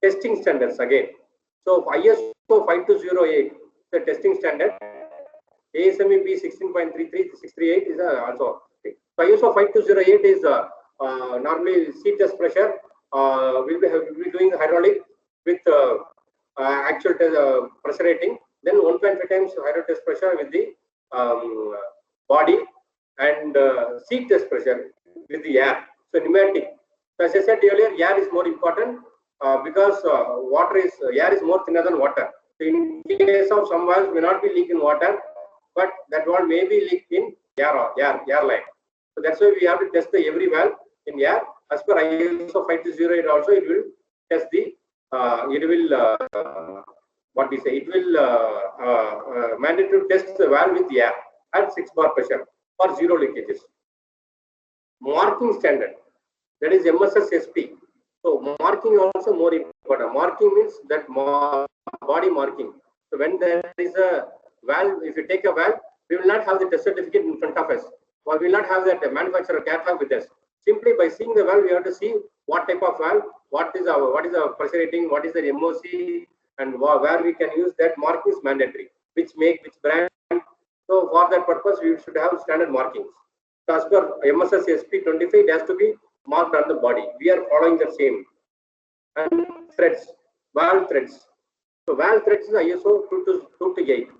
Testing standards again. So ISO 5208, the testing standard. ASME B 16.33638 is also. So ISO 5208 is normally seat test pressure. We'll be doing hydraulic with actual pressure rating. Then 1.5 times hydraulic test pressure with the body and seat test pressure with the air. So pneumatic. So as I said earlier, air is more important because air is more thinner than water. So in case of some valves may not be leak in water, but that valve may be leaked in air line. So that's why we have to test every valve in air. As per ISO 5208 also, it will test the what we say, it will mandatory test the valve with air at 6 bar pressure for zero leakages. Marking standard, that is MSS SP. So marking also more important. Marking means that body marking. So when there is a valve, if you take a valve, we will not have the test certificate in front of us, or we will not have that manufacturer catalog with us. Simply by seeing the valve, we have to see what type of valve, what is our pressure rating, what is the MOC, and where we can use that. Marking is mandatory. Which brand. So for that purpose, we should have standard markings. So as per MSS SP 25, it has to be marked on the body. We are following the same. And threads, valve threads. So valve threads is ISO 2 to 8.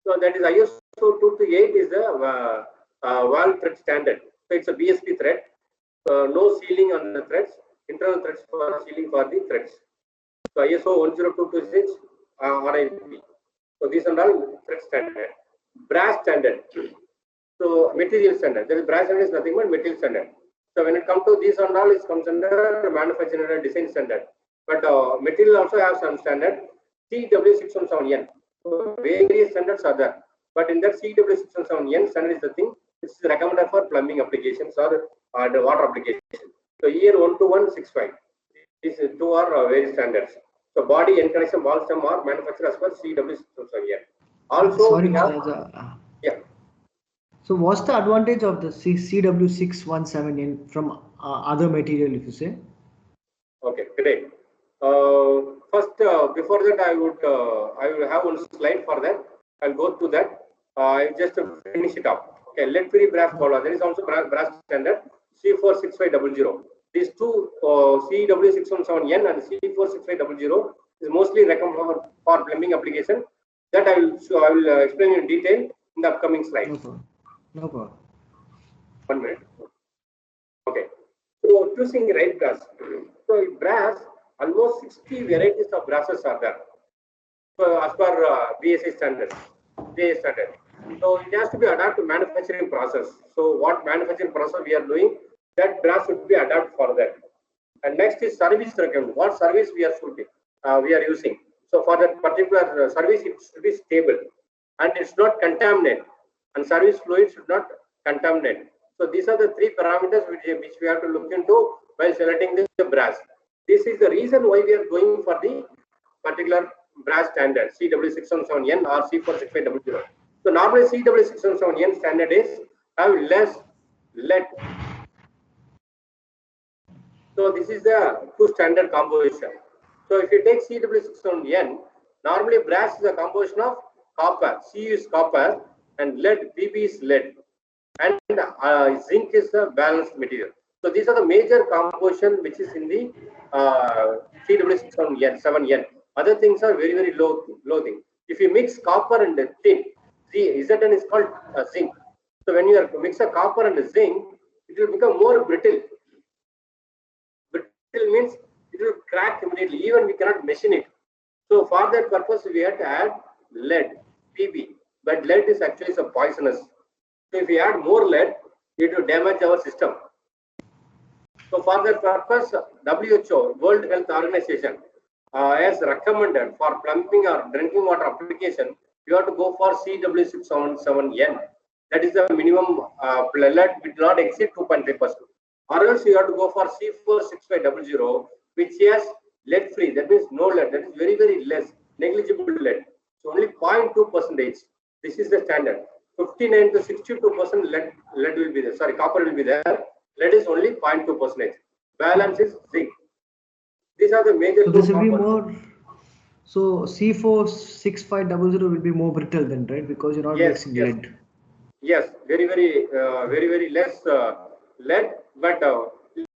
So that is ISO 2 to 8 is the valve thread standard. So it's a BSP thread. No sealing on the threads. Internal threads for sealing for the threads. So ISO 10226 RIP. So these are all thread standard. Brass standard. So material standard. There is brass standard is nothing but material standard. So when it comes to these and all, it comes under manufacturing and design standard. But material also has some standard. CW617N. So various standards are there. But in that CW617N standard is the thing which is recommended for plumbing applications or the water application. So EN 12165. These two are various standards. So body end connection ball stem are manufactured as per CW617N. Also, sorry, we have, yeah. So what's the advantage of the CW617 from other material, if you say? Okay, great. First, before that, I will have one slide for that. I'll go to that. I just finish it up. Okay, lead-free brass bowler. There is also brass standard C46500. These two CW617N and C46500 is mostly recommended for plumbing application. That I will explain in detail in the upcoming slide. No problem. No problem. 1 minute. Okay. So choosing right brass. So in brass, almost 60 varieties of brasses are there. So as per BSA standard, JA standard. So it has to be adapted to manufacturing process. So what manufacturing process we are doing, that brass should be adapted for that. And next is service recommendation. What service we are using. So for that particular service, it should be stable and it's not contaminated. And service fluid should not contaminate. So these are the three parameters which we have to look into while selecting the brass. This is the reason why we are going for the particular brass standard CW617N or C46500. So normally CW617N standard is have less lead. So this is the two standard composition. So if you take CW6N, normally brass is a composition of copper, C is copper, and lead, Pb is lead, and zinc is the balanced material. So these are the major composition which is in the CW6N, 7N. Other things are very low thing. If you mix copper and tin, Zn is called zinc. So when you mix a copper and zinc, it will become more brittle. Brittle means it will crack immediately. Even we cannot machine it. So for that purpose, we have to add lead, Pb. But lead is actually some poisonous. So if we add more lead, it will damage our system. So for that purpose, WHO, World Health Organization, has recommended for plumbing or drinking water application, you have to go for CW677N. That is the minimum lead will not exceed 2.5%. Or else you have to go for C46500, which has lead free. That means no lead. That is very less, negligible lead. So only 0.2%. This is the standard. 59 to 62% lead will be there. Sorry, copper will be there. Lead is only 0.2%. Balance is zinc. These are the major. So this will be more. So C46500 will be more brittle then, right? Because you're not mixing lead. Yes, very less lead, but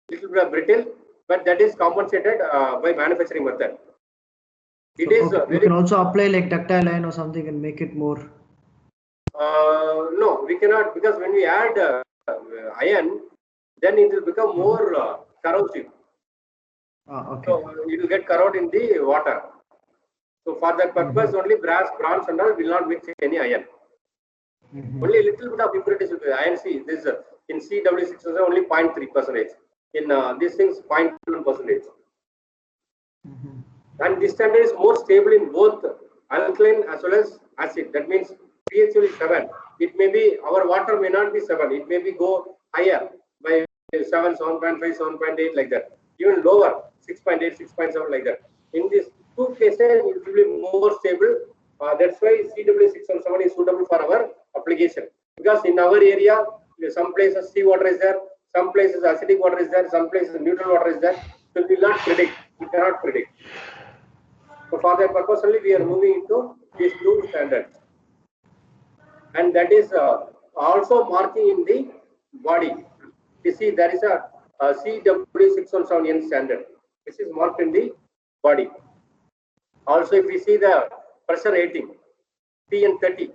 little bit brittle. But that is compensated by manufacturing method. It so, is okay. You can also apply like ductile iron or something and make it more. No, we cannot, because when we add iron, then it will become more corrosive. Okay. So it will get corroded in the water. So for that purpose, only brass, bronze, and all will not mix any iron. Only a little bit of impurities will be iron. See, this in CW6 is only 0.3%. In these things, 0.1%. And this standard is more stable in both alkaline as well as acid. That means pH will be 7. It may be, our water may not be 7. It may be go higher by 7, 7.5, 7.8 like that. Even lower, 6.8, 6.7 like that. In these two cases, it will be more stable. That's why CW617 is suitable for our application. Because in our area, some places sea water is there, some places acidic water is there, some places neutral water is there. So we will not predict. We cannot predict. So for that purpose only we are moving into these two standards. And that is also marking in the body. You see there is a CW617N standard. This is marked in the body. Also if we see the pressure rating, PN30,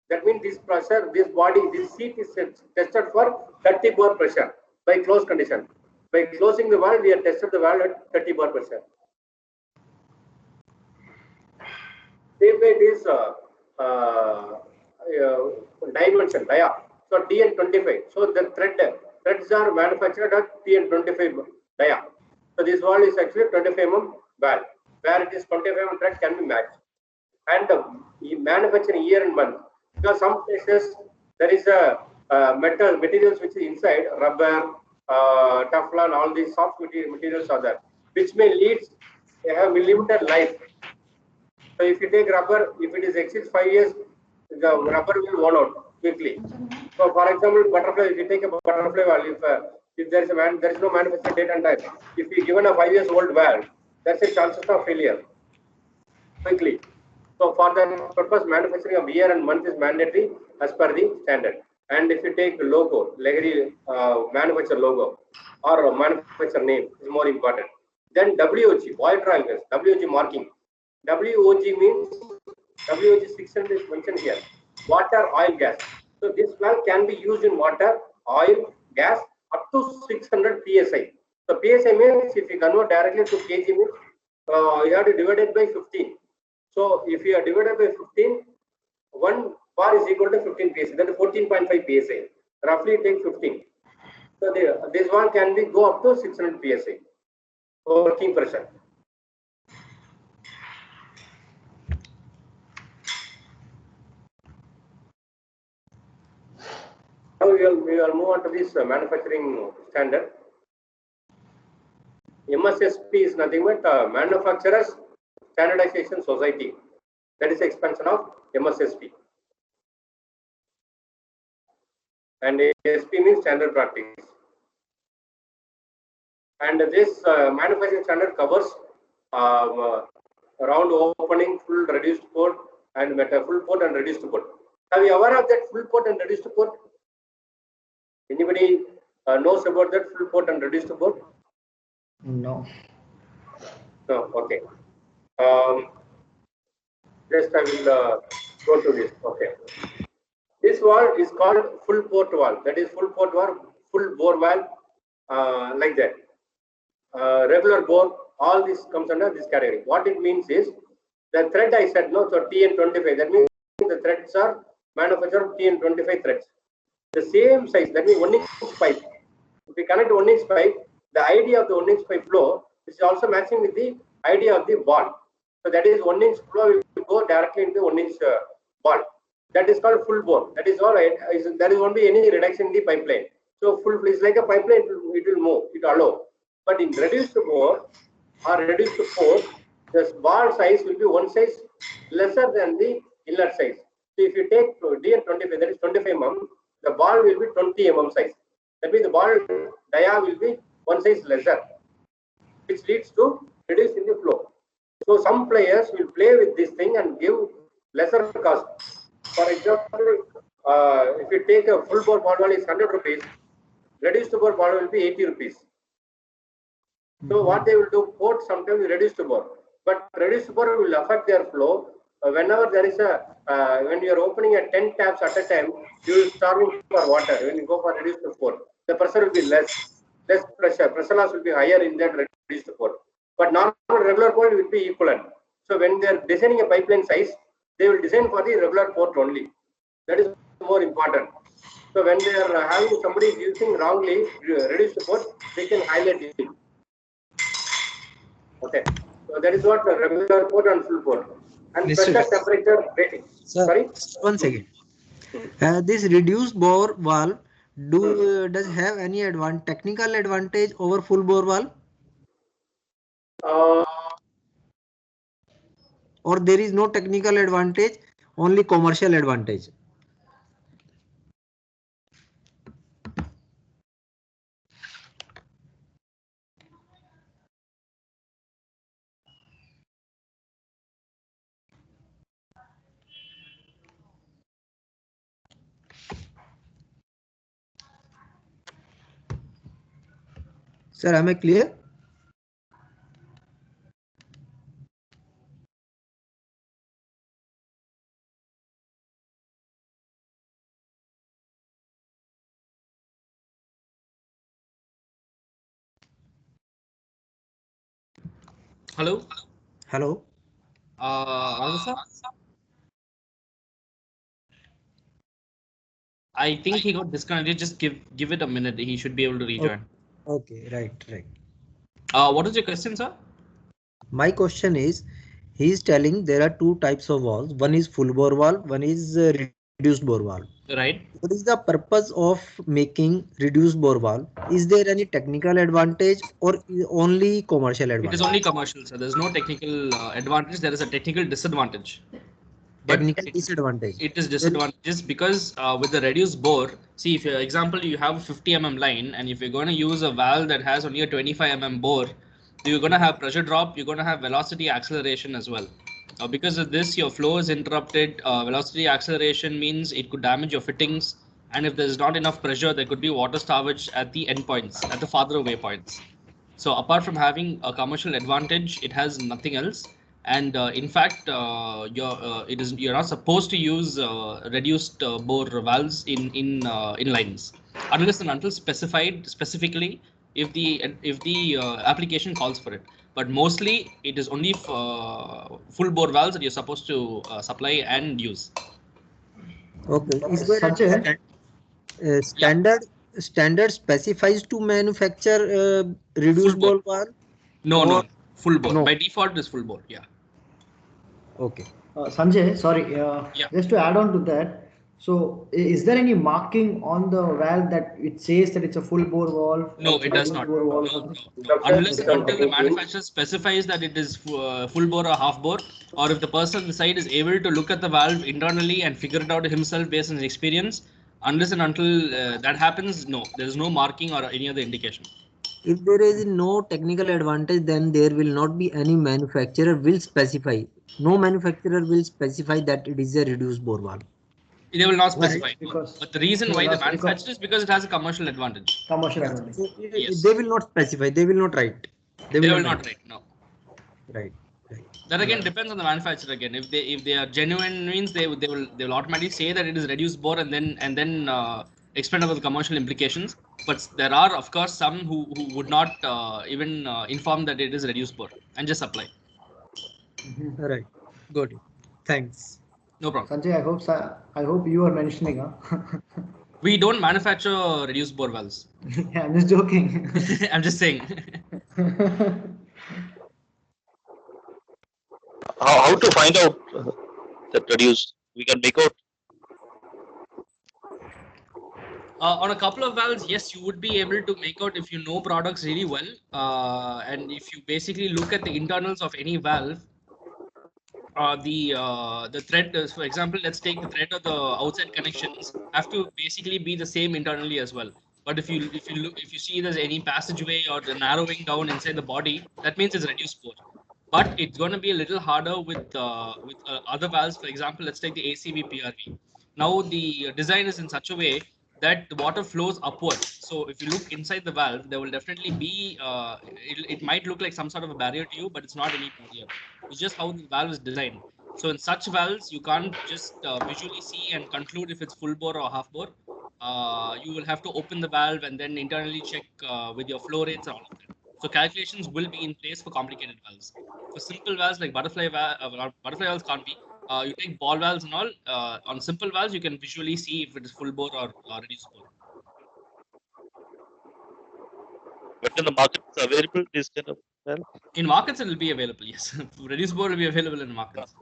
that means this pressure, this body, this seat is tested for 30 bar pressure by closed condition. By closing the valve, we have tested the valve at 30 bar pressure. Same way it is dimension, dia. So TN25. So the threads are manufactured at TN25 dia. So this valve is actually 25 mm valve, where it is 25 mm thread can be matched. And manufacturing year and month, because some places there is a materials which is inside, rubber, Teflon, all these soft materials are there, which may have limited life. So if you take rubber, if it is exceeds 5 years, the rubber will worn out quickly. So for example, butterfly, if you take a butterfly valve, if there is no manufacturing date and time, if you given a 5 years old valve, that's a chances of failure quickly. So for that purpose, manufacturing of year and month is mandatory as per the standard. And if you take logo, Lehry manufacturer logo or manufacturer name is more important. Then WOG, oil trial gas, WOG marking. WOG means WOG 600 is mentioned here. Water, oil, gas. So this valve can be used in water, oil, gas up to 600 psi. So psi means if you convert directly to kg means you have to divide it by 15. So if you are divided by 15, 1 bar is equal to 15 psi. That is 14.5 psi. Roughly take 15. So this one can be go up to 600 psi. Working pressure. Now we will move on to this manufacturing standard. MSSP is nothing but Manufacturers Standardization Society. That is the expansion of MSSP. And ASP means standard practice. And this manufacturing standard covers round opening, full reduced port, and full port and reduced port. Have you aware of that full port and reduced port? Anybody knows about that full port and reduced port? No. No. Okay. Just I will go to this. Okay. This valve is called full port valve. That is full port valve, full bore valve, like that. Regular bore, all this comes under this category. What it means is the thread I said no, so TN25. That means the threads are manufactured TN25 threads. The same size, that means 1-inch pipe. If we connect 1-inch pipe, the idea of the 1-inch pipe flow is also matching with the idea of the ball. So that is 1-inch flow will go directly into 1-inch ball. That is called full bore. That is all right. There won't be any reduction in the pipeline. So full is like a pipeline, it will move, it will allow. But in reduced bore or reduced port, the ball size will be one size lesser than the inlet size. So if you take DN25, that is 25 mm, the ball will be 20 mm size. That means the ball dia will be one size lesser, which leads to reduce in the flow. So some players will play with this thing and give lesser cost. For example, if you take a full bore ball valve is 100 rupees, reduced bore ball will be 80 rupees. So what they will do, port sometimes reduced bore, but reduced bore will affect their flow. Whenever there is a, when you are opening a 10 taps at a time, you will starving for water. When you go for reduced port, the pressure will be less pressure loss will be higher in that reduced port. But normal regular port will be equivalent. So when they are designing a pipeline size, they will design for the regular port only. That is more important. So when they are having somebody using wrongly reduced port, they can highlight it. Okay, so that is what the regular port and full port and pressure temperature rating. Sir, Sorry, one second. This reduced bore valve does have any technical advantage over full bore valve, or there is no technical advantage, only commercial advantage? Sir, am I clear? Hello. Hello. Sir? I think he got disconnected. Just give it a minute. He should be able to rejoin. Okay, right. What is your question, sir? My question is, he is telling there are two types of valves. One is full bore valve, one is reduced bore valve. Right. What is the purpose of making reduced bore valve? Is there any technical advantage or only commercial advantage? It is only commercial, sir. There's no technical advantage. There is a technical disadvantage. Technical disadvantage. It is disadvantages because with the reduced bore, see, if for example you have a 50 mm line, and if you're going to use a valve that has only a 25 mm bore, you're going to have pressure drop, you're going to have velocity acceleration as well. Because of this, your flow is interrupted. Velocity acceleration means it could damage your fittings, and if there's not enough pressure, there could be water starvage at the endpoints, at the farther away points. So apart from having a commercial advantage, it has nothing else. And in fact, you're not supposed to use reduced bore valves in lines unless and until specified specifically if the application calls for it. But mostly it is only full bore valves that you're supposed to supply and use. Okay. Is there standard specifies to manufacture reduced bore valve? No, full bore. No. By default is full bore. Yeah. Okay. Sanjay, sorry, just to add on to that. So, is there any marking on the valve that it says that it's a full bore valve? No, it does not. No. Unless until the manufacturer specifies that it is full bore or half bore, or if the person inside is able to look at the valve internally and figure it out himself based on his experience, unless and until that happens, no, there is no marking or any other indication. If there is no technical advantage, then there will not be any manufacturer will specify. No manufacturer will specify that it is a reduced bore valve. They will not Yes, specify. No. because But the reason they why will they ask because manufacture is because it has a commercial advantage. commercial advantage. Yes. They will not specify. They will not write. They They will will not not write. write. No. Right. Right. That again Yeah. depends on the manufacturer again. If they are genuine means they will automatically say that it is reduced bore and then explain about the commercial implications. But there are of course some who would not even inform that it is reduced bore and just apply. Right. Got it. Thanks. No problem. Sanjay, I hope you are mentioning, huh? We don't manufacture reduced bore valves. Yeah, I'm just joking. I'm just saying. How to find out that reduced? We can make out. On a couple of valves, yes, you would be able to make out if you know products really well. And if you basically look at the internals of any valve, the thread, for example, let's take the thread of the outside connections have to basically be the same internally as well. But if you see there's any passageway or the narrowing down inside the body, that means it's reduced bore. But it's going to be a little harder with other valves. For example, let's take the ACV PRV. Now the design is in such a way that the water flows upwards. So if you look inside the valve, there will definitely be it might look like some sort of a barrier to you, but it's not any barrier. It's just how the valve is designed. So in such valves, you can't just visually see and conclude if it's full bore or half bore. You will have to open the valve and then internally check with your flow rates and all of that. So calculations will be in place for complicated valves. For simple valves like butterfly valves can't be. You take ball valves and all. On simple valves, you can visually see if it is full bore or reduced bore. But in the market, it's available this kind of valve. In markets, it will be available. Yes, reduced bore will be available in markets.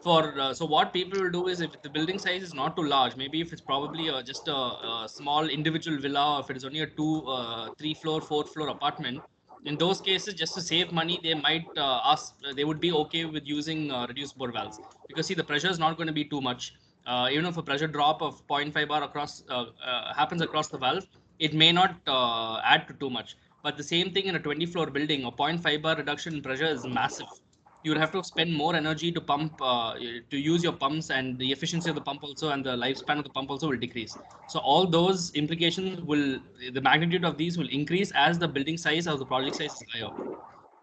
So what people will do is if the building size is not too large, maybe if it's probably just a small individual villa, or if it is only a 3 floor, 4 floor apartment, in those cases, just to save money, they might ask. They would be okay with using reduced bore valves because see the pressure is not going to be too much. Even if a pressure drop of 0.5 bar across happens across the valve, it may not add to too much. But the same thing in a 20-floor building, a 0.5 bar reduction in pressure is massive. You would have to spend more energy to pump to use your pumps, and the efficiency of the pump also and the lifespan of the pump also will decrease. So all those implications will the magnitude of these will increase as the building size or the project size is higher.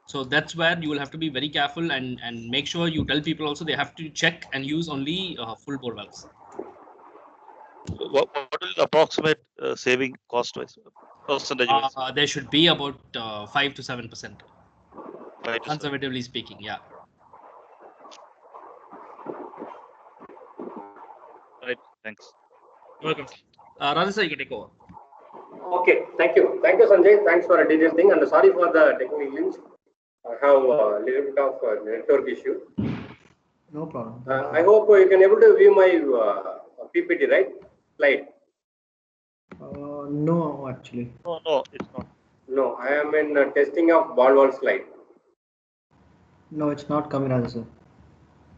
So that's where you will have to be very careful and make sure you tell people also they have to check and use only full bore valves. What will the approximate saving cost wise, percentage wise? There should be about 5 to 7%, 5 to 7. conservatively speaking. Yeah. Right. Thanks. Welcome. Rajesh sir, you can take over. Okay, thank you, Sanjay. Thanks for a detailed thing, and sorry for the technical glitch. I have a little bit of network issue. No problem. I hope you can able to view my PPT, right? Slide. No, actually. No, it's not. No, I am in testing of ball valve slide. No, it's not coming as sir.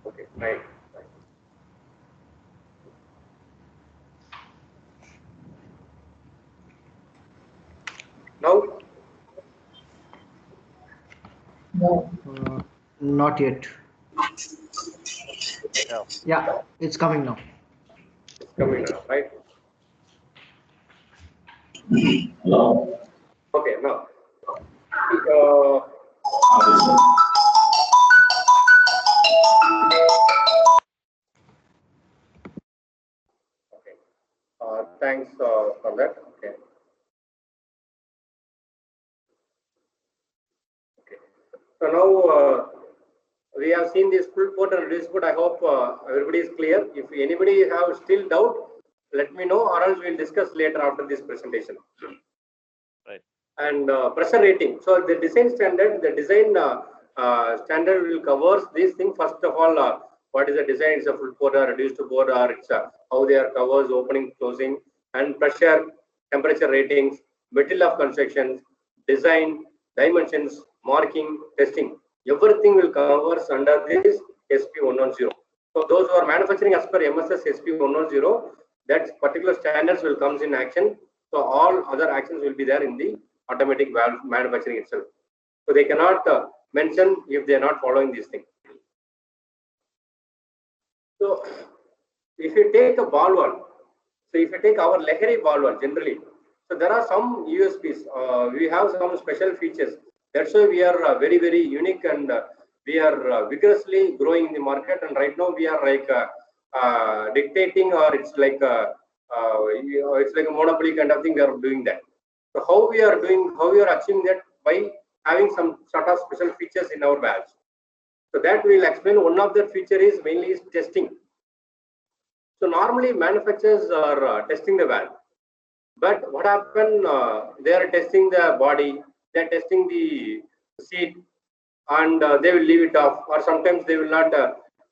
Okay, right. Now, No. Not yet. Yeah. Yeah, it's coming now. it's coming now, right? Hello. Okay, now. Okay. Thanks for that. Okay. Okay. So now we have seen this full port and reduced port. I hope everybody is clear. If anybody have still doubt, let me know, or else we'll discuss later after this presentation. Right. And pressure rating. So the design standard, standard will cover this thing. First of all, what is the design? It's a full port or reduced port, or it's how they are covers, opening, closing, and pressure, temperature ratings, material of construction, design, dimensions, marking, testing. Everything will cover under this SP 110. So those who are manufacturing as per MSS SP 110, that particular standards will comes in action. So all other actions will be there in the automatic valve manufacturing itself. So they cannot mention if they are not following these things. So if you take a ball valve, so if you take our Lehry ball valve generally, so there are some USPs. We have some special features. That's why we are very, very unique, and we are vigorously growing in the market. And right now we are like dictating, or it's like it's like a monopoly kind of thing. We are doing that. So how we are achieving that? By having some sort of special features in our valves. So that we will explain. One of the feature is mainly is testing. So normally manufacturers are testing the valve, but what happened? They are testing the body, they are testing the seat, and they will leave it off, or sometimes they will not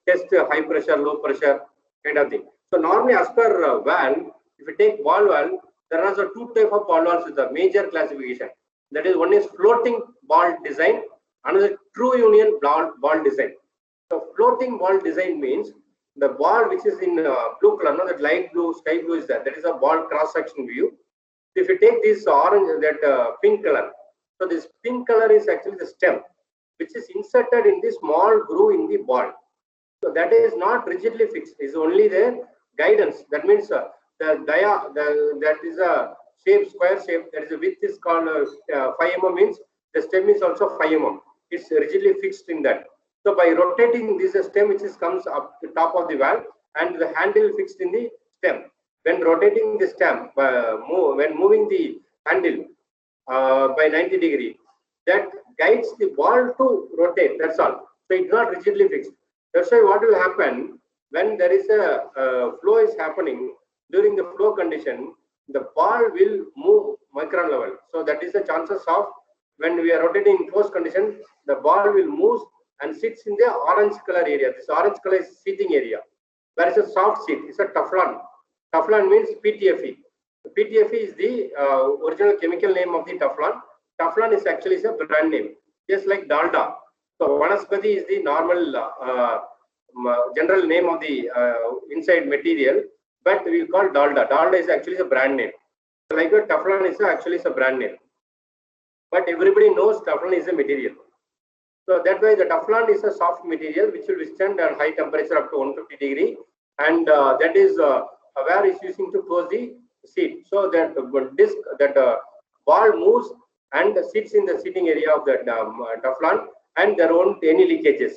test high pressure, low pressure kind of thing. So normally, as per valve, if you take ball valve, there are two type of ball valves with a major classification. That is, one is floating ball design, another true union ball design. So floating ball design means the ball which is in blue color, no, that light blue, sky blue is that. That is a ball cross section view. If you take this orange, that pink color, so this pink color is actually the stem, which is inserted in the small groove in the ball. So that is not rigidly fixed. Is only the guidance. That means that is a shape, square shape. That is the width is called 5 mm, means the stem is also 5 mm. It's rigidly fixed in that. So by rotating this stem, which is comes up the top of the valve, and the handle fixed in the stem. When rotating the stem, when moving the handle by 90 degree, that guides the ball to rotate. That's all. So it's not rigidly fixed. That's why what will happen when there is a flow is happening, during the flow condition, the ball will move micron level. So that is the chances of when we are rotating in closed condition, the ball will move and sits in the orange color area. This orange color is seating area. There is a soft seat. It's a Teflon. Teflon means PTFE. PTFE is the original chemical name of the Teflon. Teflon is actually a brand name, just like Dalda. So Vanaspati is the normal general name of the inside material, but we call Dalda. Dalda is actually a brand name. So like a Teflon is actually a brand name, but everybody knows Teflon is a material. So that way the Teflon is a soft material which will withstand at high temperature up to 150 degree, and that is where it's using to close the seat. So that disc, that ball moves and sits in the seating area of the Teflon, and there won't be any leakages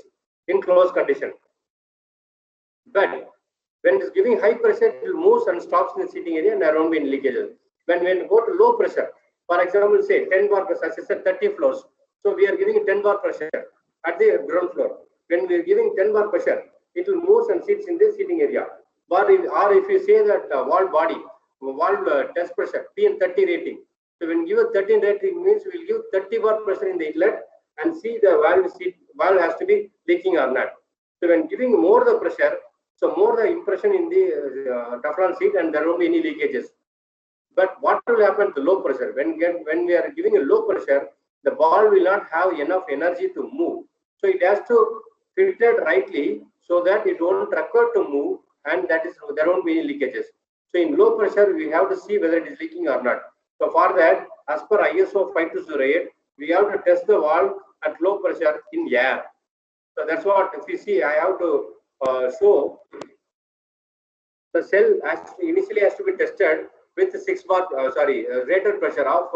in closed condition. But when it's giving high pressure, it will move and stops in the seating area, and there won't be any leakages. When we go to low pressure, for example, say 10 bar pressure, as I said, 30 floors. So we are giving 10 bar pressure at the ground floor. When we are giving 10 bar pressure, it will move and sits in the seating area. Or if you say that valve body, valve test pressure, PN30 rating. So when you give a 13 rating means we will give 30 bar pressure in the inlet and see the valve has to be leaking or not. So when giving more the pressure, so more the impression in the Teflon seat, and there won't be any leakages. But what will happen to low pressure? When we are giving a low pressure, the ball will not have enough energy to move. So it has to filter rightly so that it won't require to move, and that is there won't be any leakages. So in low pressure, we have to see whether it is leaking or not. So for that, as per ISO 5208, we have to test the valve at low pressure in air. So that's what, if you see, I have to show the cell initially has to be tested with 6 bar, rated pressure of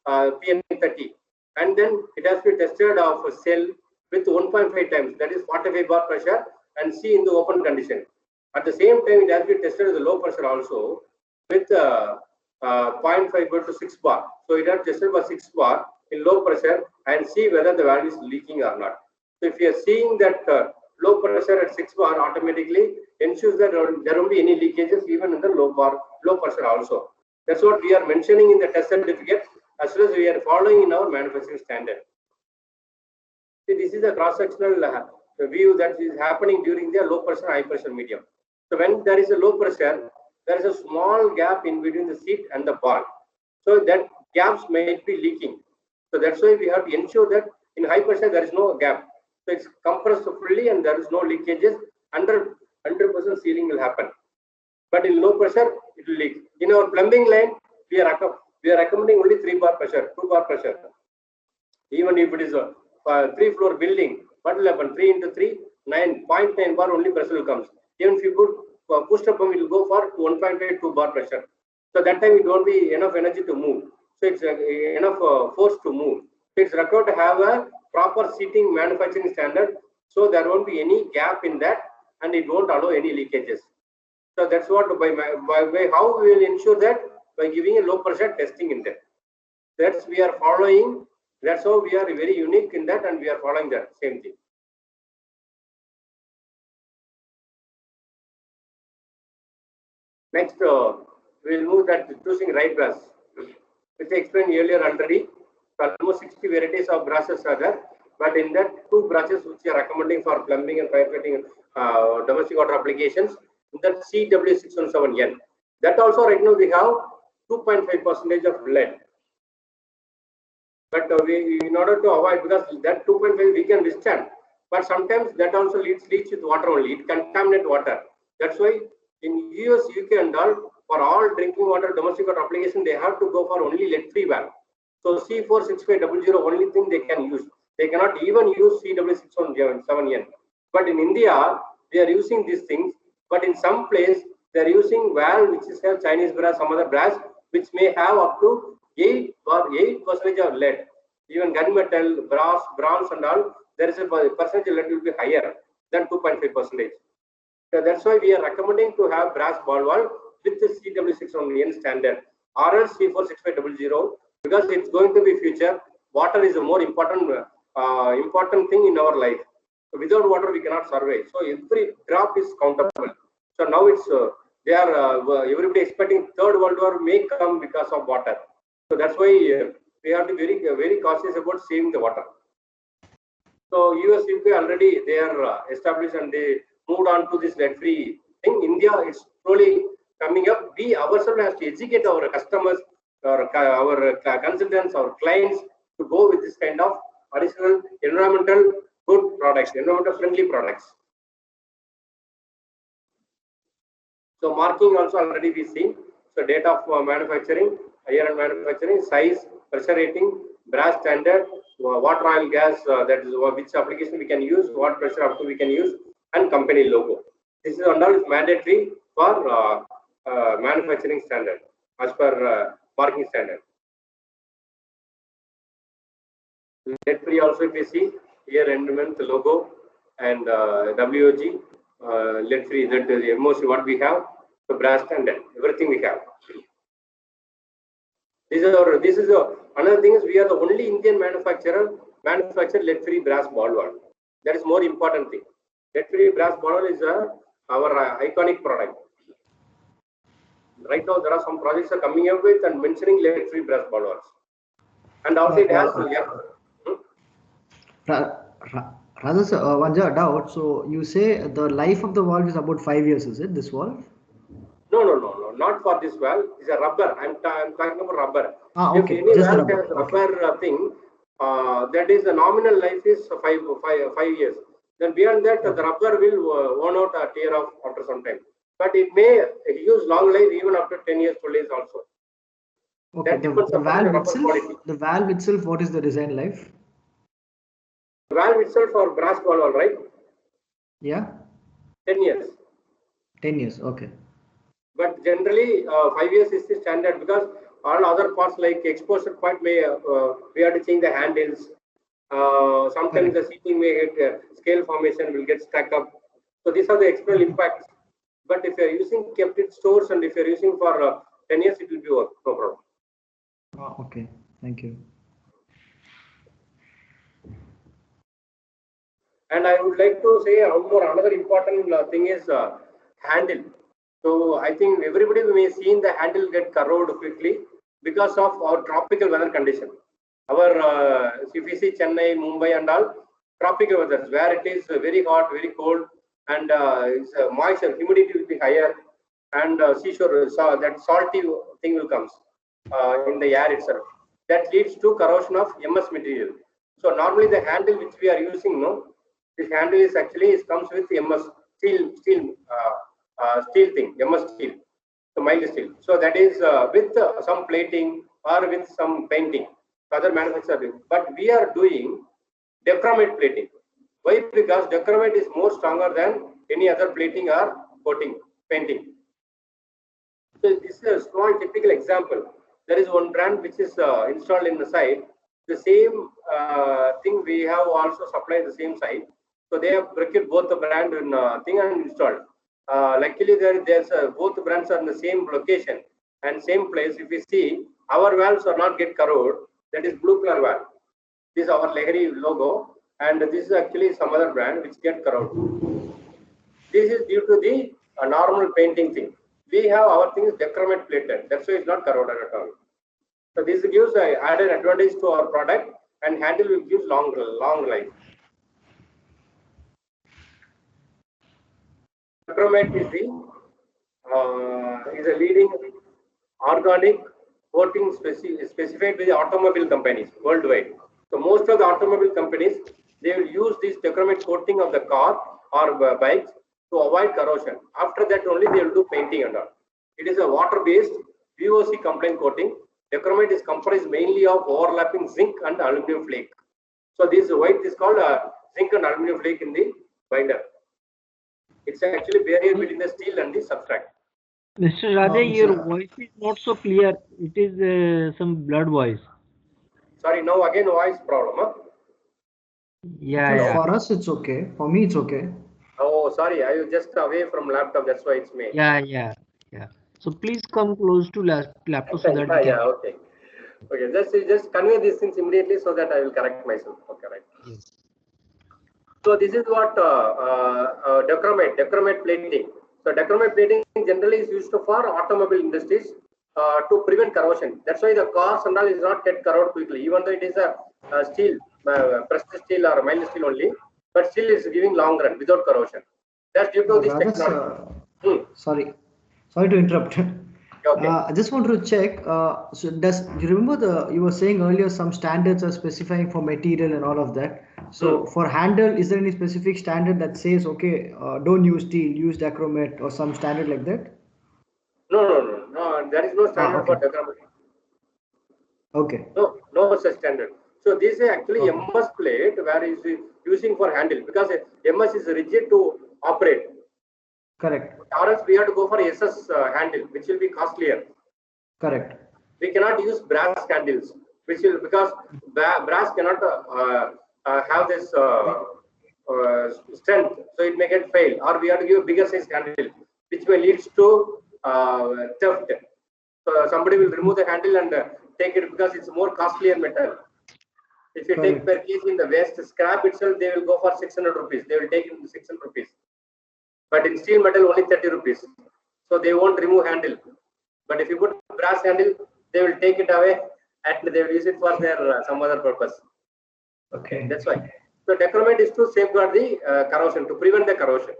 PM30, and then it has to be tested of a cell with 1.5 times, that is 45 bar pressure, and see in the open condition. At the same time, it has to be tested with the low pressure also with 0.5 bar to 6 bar. So it has tested for 6 bar in low pressure and see whether the valve is leaking or not. So if you are seeing that low pressure at 6 bar, automatically ensures that there won't be any leakages even in the low pressure also. That's what we are mentioning in the test certificate, as well as we are following in our manufacturing standard. See, this is a cross-sectional view that is happening during the low pressure, high pressure medium. So when there is a low pressure, there is a small gap in between the seat and the ball. So that gaps may be leaking. So that's why we have to ensure that in high pressure there is no gap. So it's compressed fully and there is no leakages. 100% sealing will happen. But in low pressure, it will leak. In our plumbing line, we are recommending only 3 bar pressure, 2 bar pressure. Even if it is a 3-floor building, what will happen? 3 into 3, 9.9 bar only pressure will comes. Even if you put push up pump, it will go for 1.5 2 bar pressure. So that time it won't be enough energy to move. So it's enough force to move. So it's required to have a proper seating manufacturing standard. So there won't be any gap in that, and it won't allow any leakages. So that's what by how we will ensure that by giving a low pressure testing in that. That's we are following. That's how we are very unique in that, and we are following that same thing. Next, we will move that choosing right brass, which I explained earlier already. Almost 60 varieties of brasses are there, but in that 2 brasses which we are recommending for plumbing and firefighting domestic water applications, that CW617N. That also right now we have 2.5% of lead. But we, in order to avoid, because that 2.5 we can withstand, but sometimes that also leads with water only. It contaminates water. That's why in US, UK and all, for all drinking water, domestic water application, they have to go for only lead-free valve. So C46500 only thing they can use. They cannot even use CW617N. But in India, they are using these things. But in some place, they are using valve which is a Chinese brass, some other brass, which may have up to 8% of lead. Even gunmetal, brass, bronze, and all, there is a percentage of lead will be higher than 2.5%. So that's why we are recommending to have brass ball valve with the CW617N standard or else C46500, because it's going to be future. Water is a more important thing in our life. So without water, we cannot survive. So every drop is countable. So now it's they are everybody expecting third world war may come because of water. So that's why we have to be very cautious about saving the water. So US, UK already they are established and they moved on to this lead-free thing. India is slowly coming up. We ourselves have to educate our customers, our consultants, our clients to go with this kind of additional environmental good products, environmental friendly products. So marking also already we seen. So date of manufacturing, year and manufacturing, size, pressure rating, brass standard, water, oil, gas, that is which application we can use, what pressure up to we can use, and company logo. This is all is mandatory for manufacturing standard as per marking standard. Lead free also if we see here endment logo and WOG lead free, that is the MOC what we have, the brass standard, everything we have. This is another thing is we are the only Indian manufacturer lead free brass ball valve. That is more important thing. Lead free brass ball valve is our iconic product. Right now there are some projects are coming up with and mentioning lead free brass ball valves. And also it has Rather, sir, one doubt. So you say the life of the valve is about 5 years, is it, this valve? No, not for this valve. It's a rubber. I'm talking about rubber. Okay. If any just valve rubber. has rubber thing, that is the nominal life is 5 years. Then beyond that, the rubber will worn out or tear off after some time. But it may use long life even after 10 years, 12 years also. Okay. The valve itself, what is the design life? The valve itself for brass valve, right? Yeah. 10 years. 10 years. Okay. But generally, 5 years is the standard because all other parts like exposure point may we have to change the handles. Sometimes the seating may get scale formation will get stuck up. So these are the external impacts. But if you are using kept in stores and if you are using for 10 years, it will be work, no problem. Okay, thank you. And I would like to say another important thing is handle. So I think everybody may see the handle get corroded quickly because of our tropical weather condition. Our if you see Chennai, Mumbai and all tropical weather where it is very hot, very cold and it's moisture, humidity will be higher and seashore that salty thing will comes in the air itself. That leads to corrosion of MS material. So normally the handle which we are using, this handle is actually comes with MS steel thing, MS steel. the mild steel. So that is with some plating or with some painting. Other manufacturers, but we are doing dechromate plating. Why? Because dechromate is more stronger than any other plating or coating painting. So this is a small typical example. There is one brand which is installed in the site. The same thing we have also supplied the same site. So they have procured both the brand and thing and installed. Luckily, there's both brands are in the same location and same place. If you see, our valves are not get corroded. That is blue color valve. This is our Lehry logo, and this is actually some other brand which get corroded. This is due to the normal painting thing. We have our thing is dechromate plated. That's why it's not corroded at all. So this gives added advantage to our product, and handle will give long life. Dechromate is a leading organic coating specified by the automobile companies worldwide. So most of the automobile companies, they will use this dechromate coating of the car or bikes to avoid corrosion. After that only they will do painting and all. It is a water-based VOC compliant coating. Dechromate is comprised mainly of overlapping zinc and aluminum flake. So this white is called zinc and aluminum flake in the binder. It's actually barrier between the steel and the substrate. Mr. Raja, your voice is not so clear. It is some blood voice. Sorry, now again voice problem. Huh? Yeah. For us, it's okay. For me, it's okay. Oh, sorry, I was just away from laptop. That's why it's me. Yeah. So please come close to laptop so that we can. Okay. Just convey these things immediately so that I will correct myself. Okay, right. Yes. So this is what dechromate plating. So dechromate plating generally is used for automobile industries to prevent corrosion. That's why the cars and all is not get corroded quickly, even though it is a steel, pressed steel or mild steel only, but still it's giving long run without corrosion. That's due to this technology. Sorry to interrupt. Okay. I just want to check. So do you remember you were saying earlier some standards are specifying for material and all of that. So for handle, is there any specific standard that says okay, don't use steel, use dechromate or some standard like that? No. There is no standard for dechromate. Okay. No such standard. So this is actually MS plate where is using for handle because MS is rigid to operate. Correct. Or else we have to go for SS handle, which will be costlier. Correct. We cannot use brass handles, which will because brass cannot have this strength, so it may get fail. Or we have to give a bigger size handle, which may leads to theft. So somebody will remove the handle and take it because it's more costlier metal. If you take per kg in the waste scrap itself, they will go for 600 rupees. They will take it in 600 rupees. But in steel metal, only 30 rupees. So they won't remove handle. But if you put brass handle, they will take it away and they will use it for their some other purpose. Okay. That's why. So dechromate is to safeguard the corrosion, to prevent the corrosion,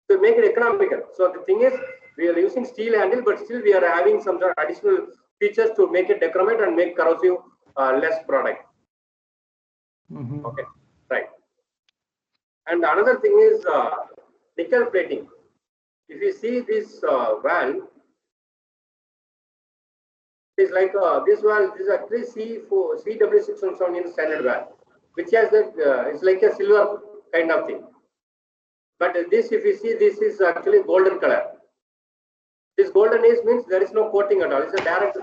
to make it economical. So the thing is, we are using steel handle, but still we are having some sort of additional features to make it dechromate and make corrosive less product. Okay, right. And another thing is nickel plating. If you see this valve, it's like this valve. This is actually CW617 standard valve, which has that it's like a silver kind of thing. But this, if you see, this is actually golden color. This golden means there is no coating at all. It's a direct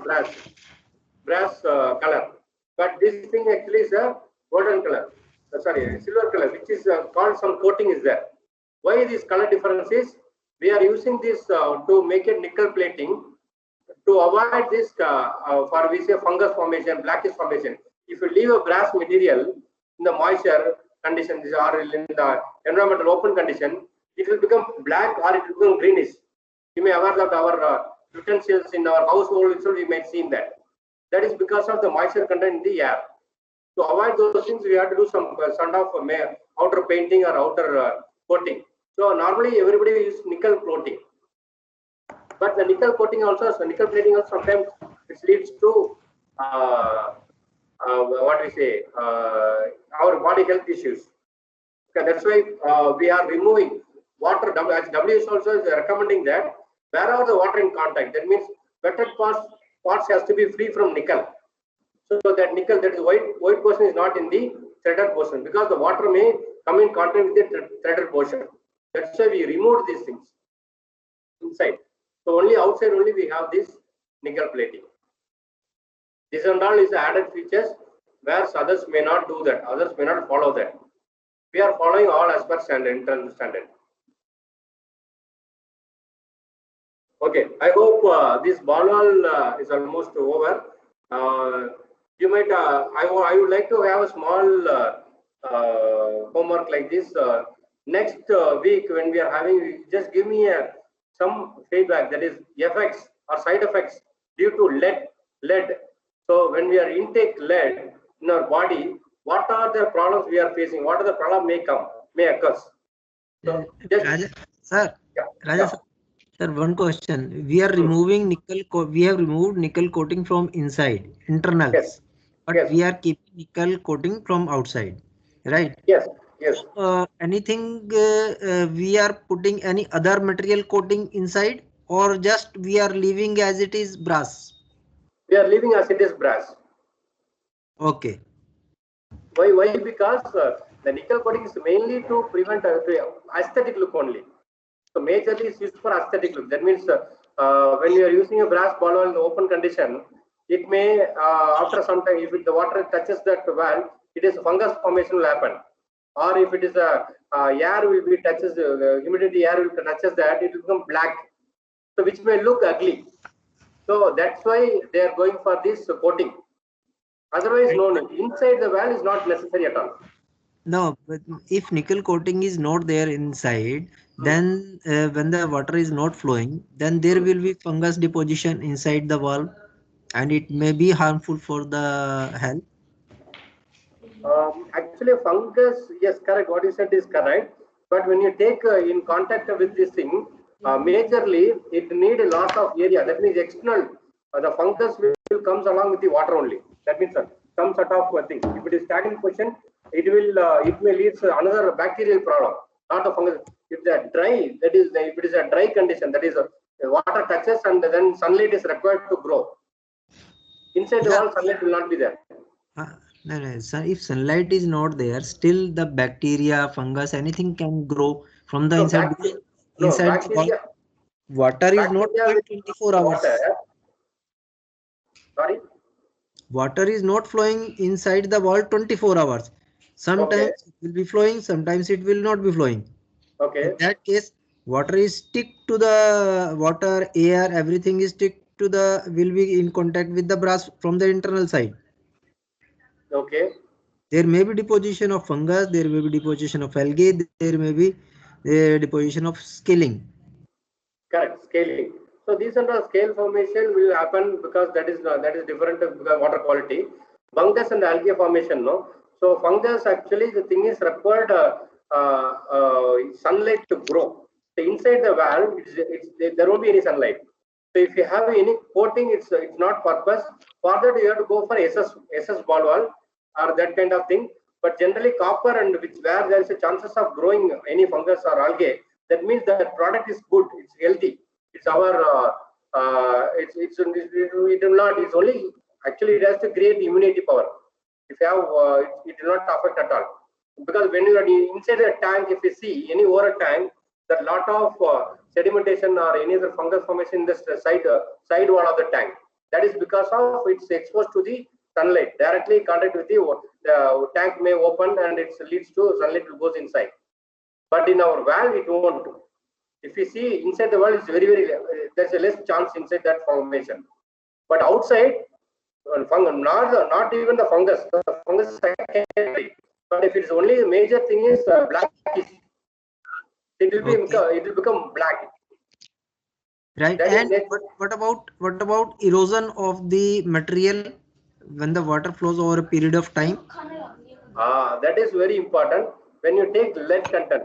brass color. But this thing actually is a golden color. Silver color, which is called some coating is there. Why this color difference is? We are using this to make it nickel plating to avoid this for we say fungus formation, blackish formation. If you leave a brass material in the moisture condition or in the environmental open condition, it will become black or it will become greenish. You may aware that our utensils in our household itself, we might see that. That is because of the moisture content in the air. To avoid those things, we have to do some sort of outer painting or outer coating. So normally everybody uses nickel coating, but the nickel coating also, so nickel plating also sometimes it leads to what we say our body health issues. Okay, that's why we are removing water. WHO also is recommending that wherever the water in contact, that means wetted parts has to be free from nickel. So that nickel, that is white portion is not in the threaded portion, because the water may come in contact with the threaded portion. That's why we removed these things inside. So only outside only we have this nickel plating. This and all is added features where others may not do that, others may not follow that. We are following all as per standard, internal standard. Okay, I hope this ball is almost over. You might, I would like to have a small homework like this. Next week when we are having, just give me some feedback, that is effects or side effects due to lead. So when we are intake lead in our body, what are the problems we are facing? What are the problems may occur? So just, Sir, yeah, Raja, yeah. Sir, one question. We are removing nickel. We have removed nickel coating from inside, internals, Yes. but Yes. we are keeping nickel coating from outside, right? Yes. Yes. Anything we are putting any other material coating inside, or just we are leaving as it is brass? We are leaving as it is brass. Okay. Why? Because the nickel coating is mainly to prevent aesthetic look only. So majorly it's used for aesthetic look. That means when you are using a brass ball in the open condition, it may after some time, if the water touches that valve, it is fungus formation will happen. Or if it is air will be touches the humidity, air will touches that, it will become black. So which may look ugly. So that's why they are going for this coating. Otherwise, no need. Inside the valve is not necessary at all. No, but if nickel coating is not there inside, then when the water is not flowing, then there will be fungus deposition inside the valve, and it may be harmful for the health. Actually, fungus, yes, correct. What you said is correct. But when you take in contact with this thing, majorly it need a lot of area. That means external. The fungus will comes along with the water only. That means some sort of thing. If it is stagnant position, it may lead to another bacterial problem, not the fungus. If they dry, that is, if it is a dry condition, that is the water touches and then sunlight is required to grow. Inside the wall, sunlight will not be there. No. So if sunlight is not there, still the bacteria, fungus, anything can grow from the inside. Inside the wall, water is not flowing 24 hours. Sorry? Water is not flowing inside the wall 24 hours. Sometimes it will be flowing, sometimes it will not be flowing. Okay. In that case, water is stick to the water, air, everything is stick to the, will be in contact with the brass from the internal side. Okay. There may be deposition of fungus, there may be deposition of algae, there may be deposition of scaling. Correct, scaling. So these are the scale formation will happen because that is different water quality. Fungus and algae formation, no. So fungus, actually the thing is required sunlight to grow. So inside the valve, there won't be any sunlight. So if you have any coating, it's not purpose. For that you have to go for SS ball valve or that kind of thing. But generally copper and where there is a chances of growing any fungus or algae, that means that product is good, it's healthy. It's our it will not. It's only actually it has to create immunity power. If you have it will not affect at all, because when you are inside a tank, if you see any water tank, that lot of sedimentation or any other fungus formation in the side wall of the tank. That is because of it's exposed to the sunlight, directly contact with the tank may open and it leads to sunlight will goes inside. But in our valve it won't. If you see inside the valve, it's very there's a less chance inside that formation. But outside, not even the fungus. The fungus is secondary. But if it's only the major thing is blackish, it will become black. Right. And what about erosion of the material when the water flows over a period of time? That is very important. When you take lead content,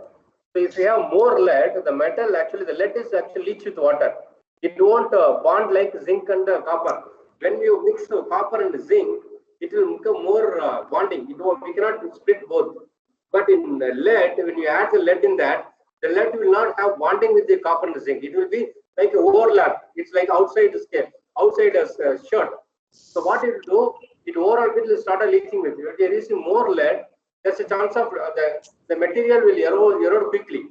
so if you have more lead, the metal actually the lead is actually leach with water. It won't bond like zinc and copper. When you mix copper and zinc, it will become more bonding. We cannot split both. But in lead, when you add the lead in that, the lead will not have bonding with the copper and zinc. It will be like overlap. It's like outside a shirt. So what it will do, it overall it will start leaking with you. If you are using more lead, there's a chance of the material will erode quickly.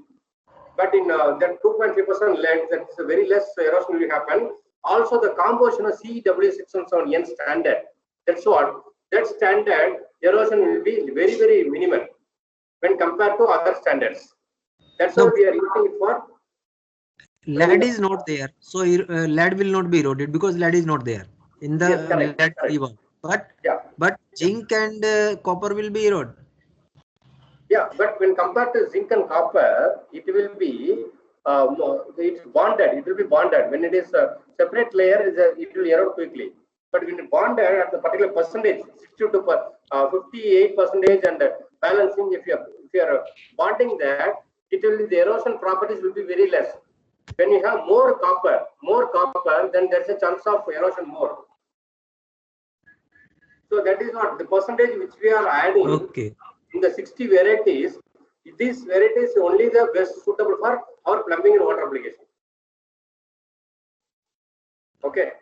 But in that 2.3% lead, that's a very less erosion will happen. Also, the composition of CW617N standard. That's what that standard erosion will be very, very minimal when compared to other standards. That's No. what we are using it for. Lead is not there, so lead will not be eroded because lead is not there in the Yes, correct, lead correct. valve. But Yeah, zinc and copper will be eroded. yeah. But when compared to zinc and copper, it will be it's bonded. It will be bonded. When it is a separate layer, it will erode quickly. But when it bonded at the particular percentage, 62 to 58 percentage, and balancing, if you are bonding that, it will the erosion properties will be very less. When you have more copper, then there's a chance of erosion more. So that is not the percentage which we are adding. Okay. In the 60 varieties, these varieties only the best suitable for our plumbing and water application. Okay,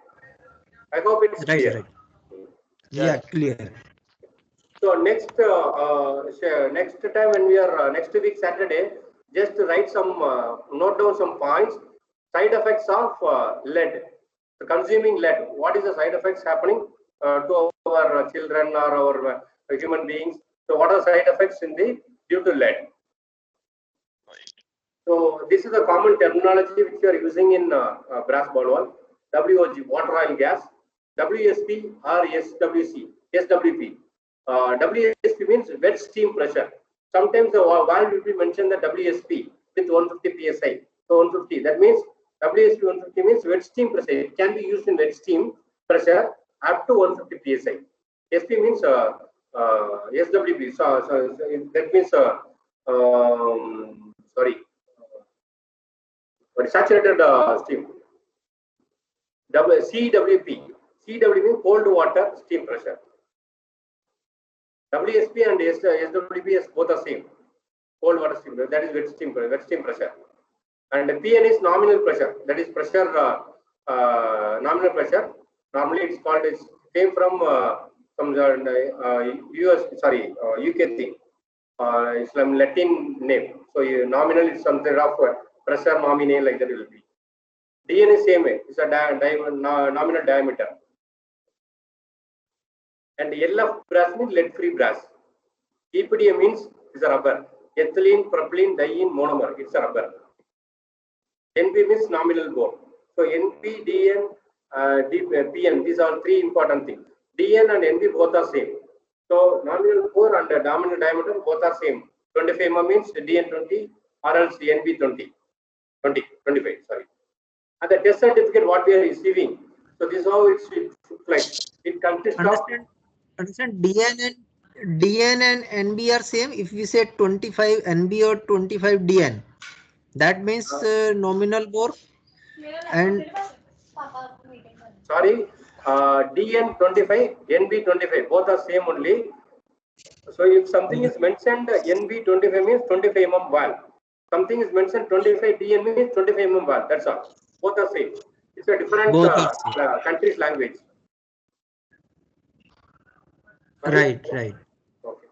I hope it's Right, clear. right. Yeah, clear. So next time when we are next week Saturday, just write some note down some points. Side effects of lead, consuming lead. What is the side effects happening to our children or our human beings? So what are side effects due to lead? So this is a common terminology which we are using in brass ball valve. WOG, water oil gas. WSP or SWC, SWP. WSP means wet steam pressure. Sometimes the valve will be mentioned the WSP with 150 psi. So 150. That means WSP 150 means wet steam pressure. It can be used in wet steam pressure up to 150 psi. SP means SWP. So that means sorry, saturated steam. CWP. CWP means cold water steam pressure. WSP and SWP both are same. Cold water steam pressure, that is wet steam pressure. And PN is nominal pressure, that is pressure, nominal pressure. Normally it's called, it came from UK thing. It's some Latin name. So nominal is something of pressure nominal, like that it will be. DN is same way, it's a nominal diameter. And LF brass means lead-free brass. EPDM means it's a rubber. Ethylene, propylene, diene, monomer, it's a rubber. NP means nominal bore. So NP, DN, PN, these are three important things. DN and NP both are same. So nominal bore and nominal diameter both are same. 25 mm means DN 20 or else NP 25, sorry. And the test certificate what we are receiving. So this is how it looks like. It consists Understand DN and NB are same. If we say 25 NB or 25 DN, that means nominal bore and sorry, DN 25, NB 25, both are same only. So if something is mentioned NB 25 means 25 mm valve. Something is mentioned 25 DN means 25 mm valve. That's all. Both are same. It's a different country's language. Right. Okay,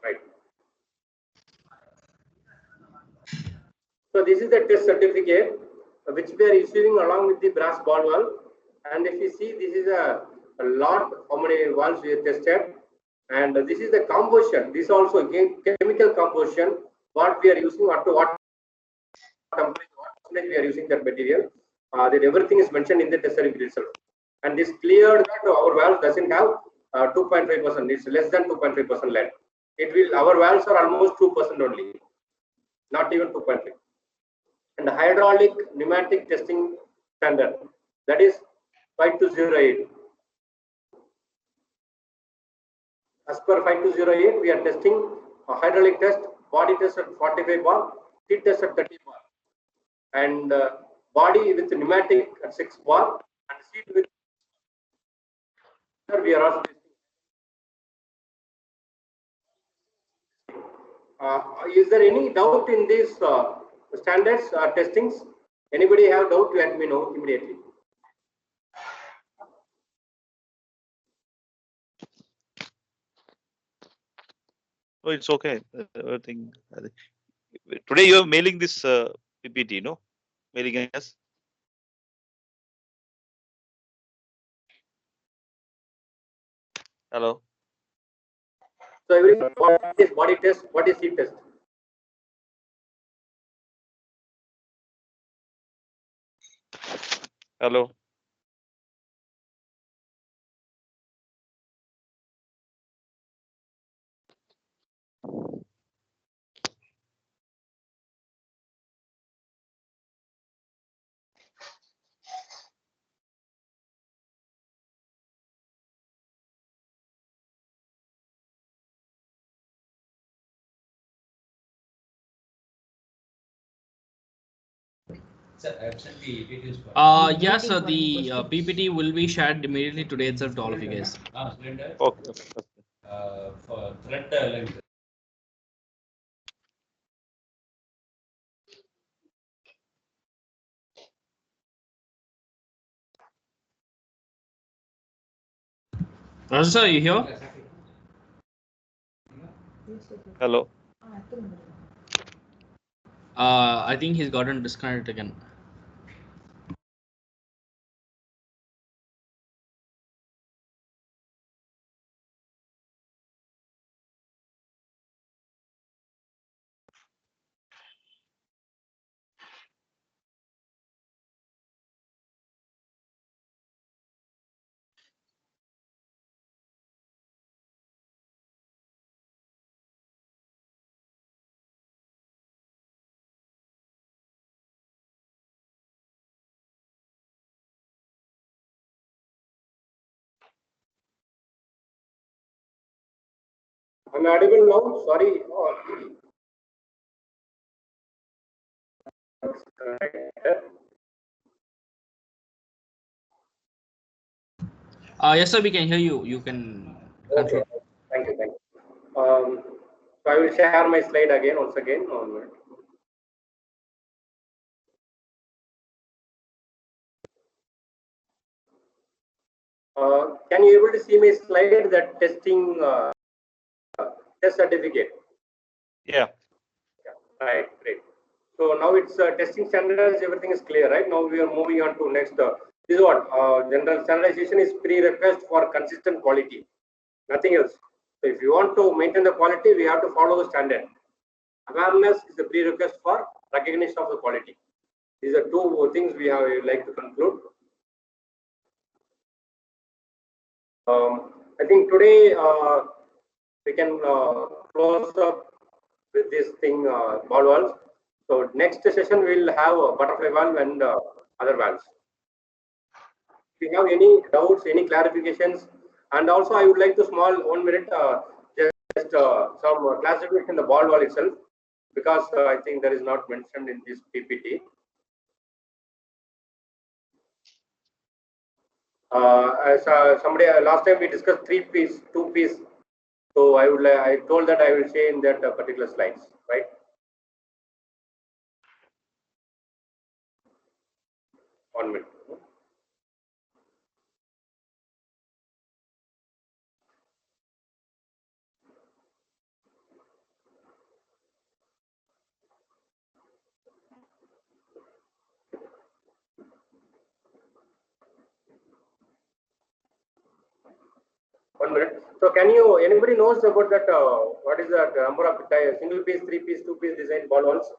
right. So this is the test certificate which we are issuing along with the brass ball valve. And if you see, this is a lot how many valves we have tested. And this is the composition. This also again chemical composition. What we are using, up to what percentage we are using that material. That everything is mentioned in the test certificate itself. And this cleared that our valve doesn't have 2.5%. It's less than 2.5% lead. It will. Our valves are almost 2% only, not even 2.5. And hydraulic pneumatic testing standard, that is 5208. As per 5208, we are testing a hydraulic test, body test at 45 bar, seat test at 30 bar, and body with pneumatic at 6 bar, and seat with we are also testing. Is there any doubt in these standards testings? Anybody have doubt? Let me know immediately. Oh, it's okay. Everything. Today you are mailing this PPT, no? Mailing us. Hello. So everything, what is body test? What is heat test? Hello. Yeah, so the PPT will be shared immediately today itself to all of you guys. Okay. Rajat, are you here? Hello. I think he's gotten disconnected again. I'm audible now. Sorry. Yes, sir, we can hear you. You can Okay. conclude. Thank you. Thank you. So I will share my slide again once again. One minute. Can you able to see my slide that testing test certificate? Yeah. Right. Great. So now it's testing standards. Everything is clear, right? Now we are moving on to next. This is what general standardization is prerequisite for consistent quality. Nothing else. So if you want to maintain the quality, we have to follow the standard. Awareness is the prerequisite for recognition of the quality. These are two things we have like to conclude. I think today we can close up with this thing ball valves. So next session we'll have a butterfly valve and other valves. If you have any doubts, any clarifications, and also I would like to small 1 minute just some classification in the ball valve itself, because I think that is not mentioned in this PPT. As somebody last time we discussed 3-piece, 2-piece. So I told that I will say in that particular slides, right? One minute. One minute. So can you, anybody knows about that, what is the number of single piece, 3-piece, 2-piece design ball valves?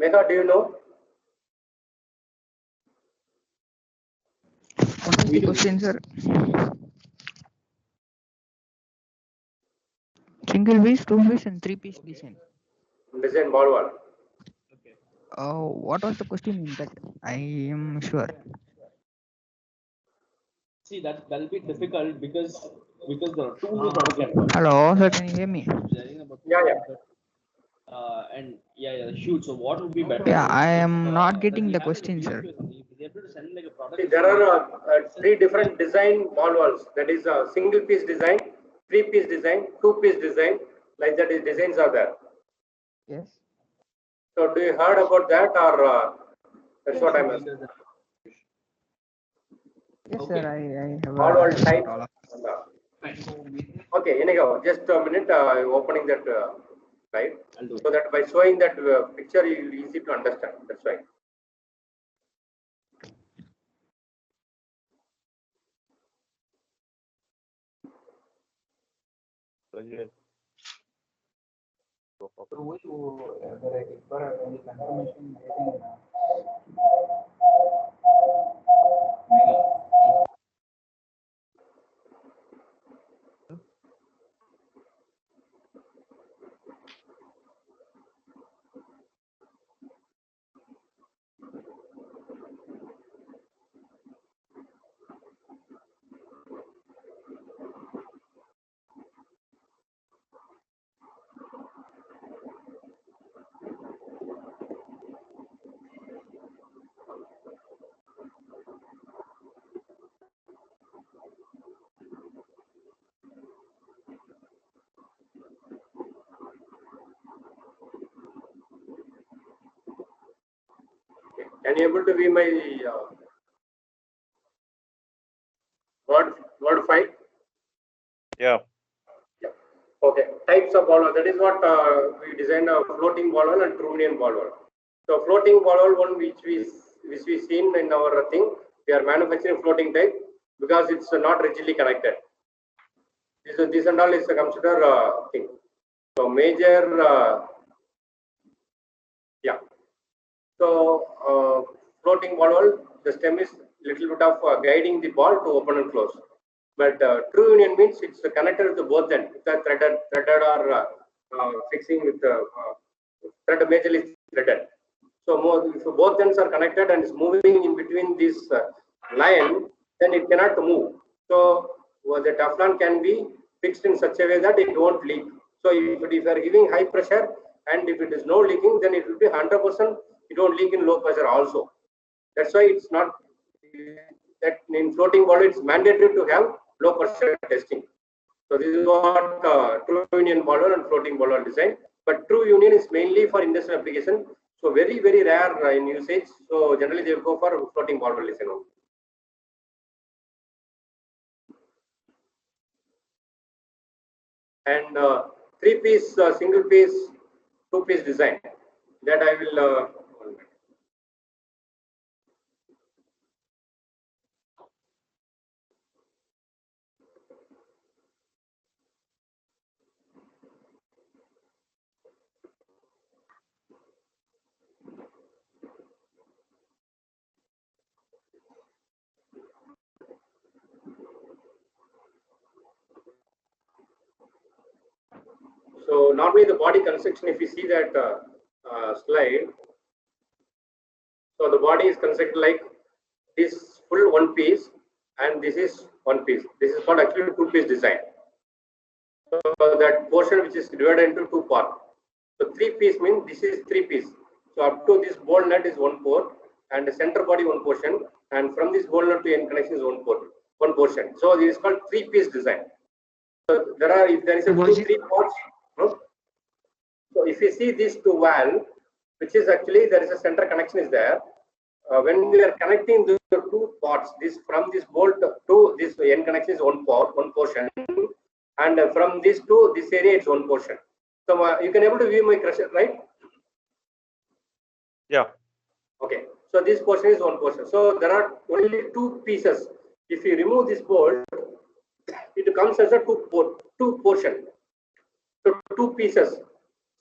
Megha, do you know? What is the question, sir? Single piece, two piece, and three-piece design. Design ball valve. Okay. What was the question in that? I am sure. See, that'll be difficult because there are two new products. Hello, sir, can you hear me? Yeah. And yeah, shoot. So what would be better? Yeah, I am not getting the question, sir. See, there are 3 different design ball valves. That is a single piece design, 3-piece design, 2-piece design, like that is designs are there. Yes. So do you heard about that, or that's what I'm asking? Yes, sir. I have All heard types. all of Okay, anyhow, just a minute, opening that slide, so that by showing that picture, you easy to understand. That's right. Can you able to be my word file? Yeah. Yeah. Okay. Types of ball valve. That is what we designed a floating ball valve and true union ball valve. So floating ball valve one which we seen in our thing. We are manufacturing floating type because it's not rigidly connected. This and all is considered thing. So major yeah. So floating ball valve, the stem is little bit of guiding the ball to open and close. But true union means it's connected to both ends. It's a threaded or fixing with thread majorly threaded. So if both ends are connected and is moving in between this line, then it cannot move. So the Teflon can be fixed in such a way that it won't leak. So if you are giving high pressure and if it is no leaking, then it will be 100%. It won't leak in low pressure also. That's why it's not that in floating ball it's mandatory to have low pressure testing. So this is what true union ball valve and floating ball valve design. But true union is mainly for industrial application. So very rare in usage. So generally they will go for floating ball valve design only. And 3-piece, single piece, 2-piece design. That I will. So normally the body construction, if you see that slide, so the body is constructed like this full one piece, and this is one piece. This is called actually 2-piece design. So that portion which is divided into 2 parts. So 3-piece means this is 3-piece. So up to this ball nut is 1 port, and the center body 1 portion, and from this ball nut to end connection is 1 portion. So this is called 3-piece design. So if there is a 2-3 ports. So if you see these 2 valve, which is actually there is a center connection is there. When we are connecting the 2 parts, this from this bolt to this end connection is 1 portion, and from this to this area it's 1 portion. So you can able to view my crusher, right? Yeah. Okay. So this portion is 1 portion. So there are only 2 pieces. If you remove this bolt, it comes as a 2 portion. So 2 pieces.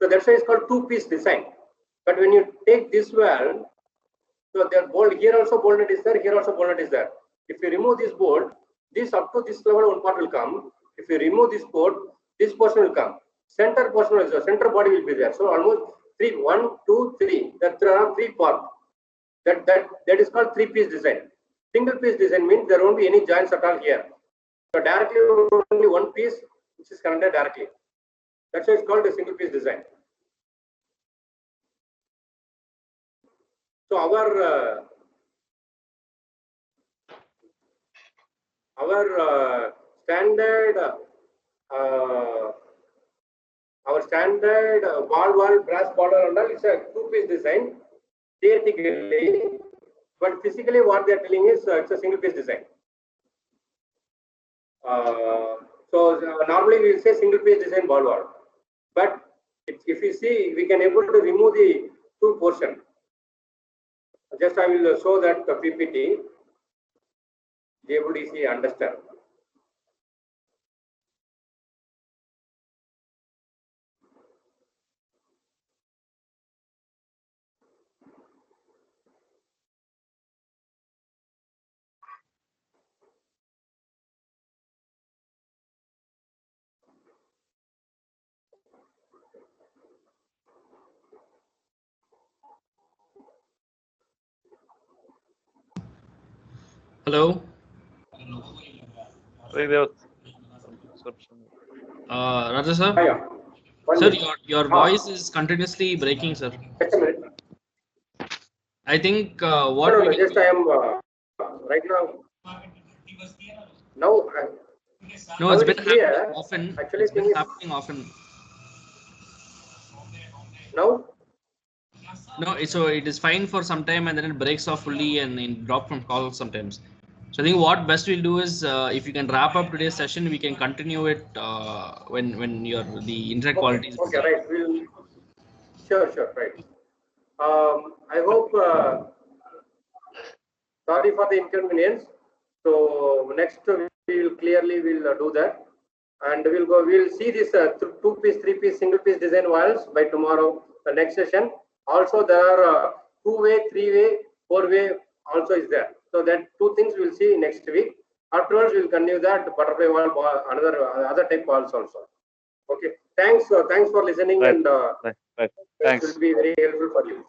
So that's why it's called 2-piece design. But when you take this valve, so their bolt here also bolt nut is there, here also bolt nut is there. If you remove this bolt, this up to this level 1 part will come. If you remove this bolt, this portion will come. Center portion is there, center body will be there. So almost 3, 1, 2, 3. That there are 3 parts. That is called 3-piece design. Single-piece design means there won't be any joints at all here. So directly only 1 piece which is connected directly. That's why it's called a single-piece design. So our standard our standard wall brass border and all, it's a two-piece design theoretically, but physically what they are telling is it's a single-piece design. Normally we will say single-piece design wall, but if you see, we can able to remove the two portion. Just I will show that the PPT. Be able to see understand. Hello. I think there was some disruption. Raja sir. Yeah. Sir, your voice is continuously breaking, sir. Just a minute. I think what No, we can just do- I am right now. Now, No, now it's it is been clear. happening often. Actually, It's thing been is happening often. now. No, so it is fine for some time and then it breaks off fully and drop from call sometimes. So I think what best we'll do is if you can wrap up today's session, we can continue it when the internet quality is Okay, better. right. We'll sure, right. I hope. Sorry for the inconvenience. So next we will clearly do that, and we'll see this two-piece, three-piece, single-piece design walls by tomorrow. The next session. Also there are two-way, three-way, four-way also is there. So that two things we'll see next week. Afterwards we'll continue that butterfly wall, other type walls also. Okay. Thanks for listening, Right. and Right. it Thanks. will be very helpful for you.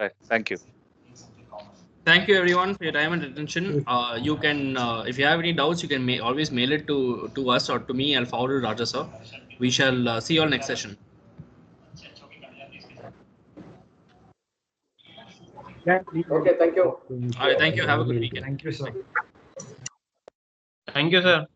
Right. Thank you. Thank you everyone for your time and attention. You can, if you have any doubts, you can always mail it to us or to me. I'll forward to Raja sir. We shall see you all next session. Yeah, please. Okay. Thank you. All right. Thank you. Have a good weekend. Thank you, sir. Thank you, sir.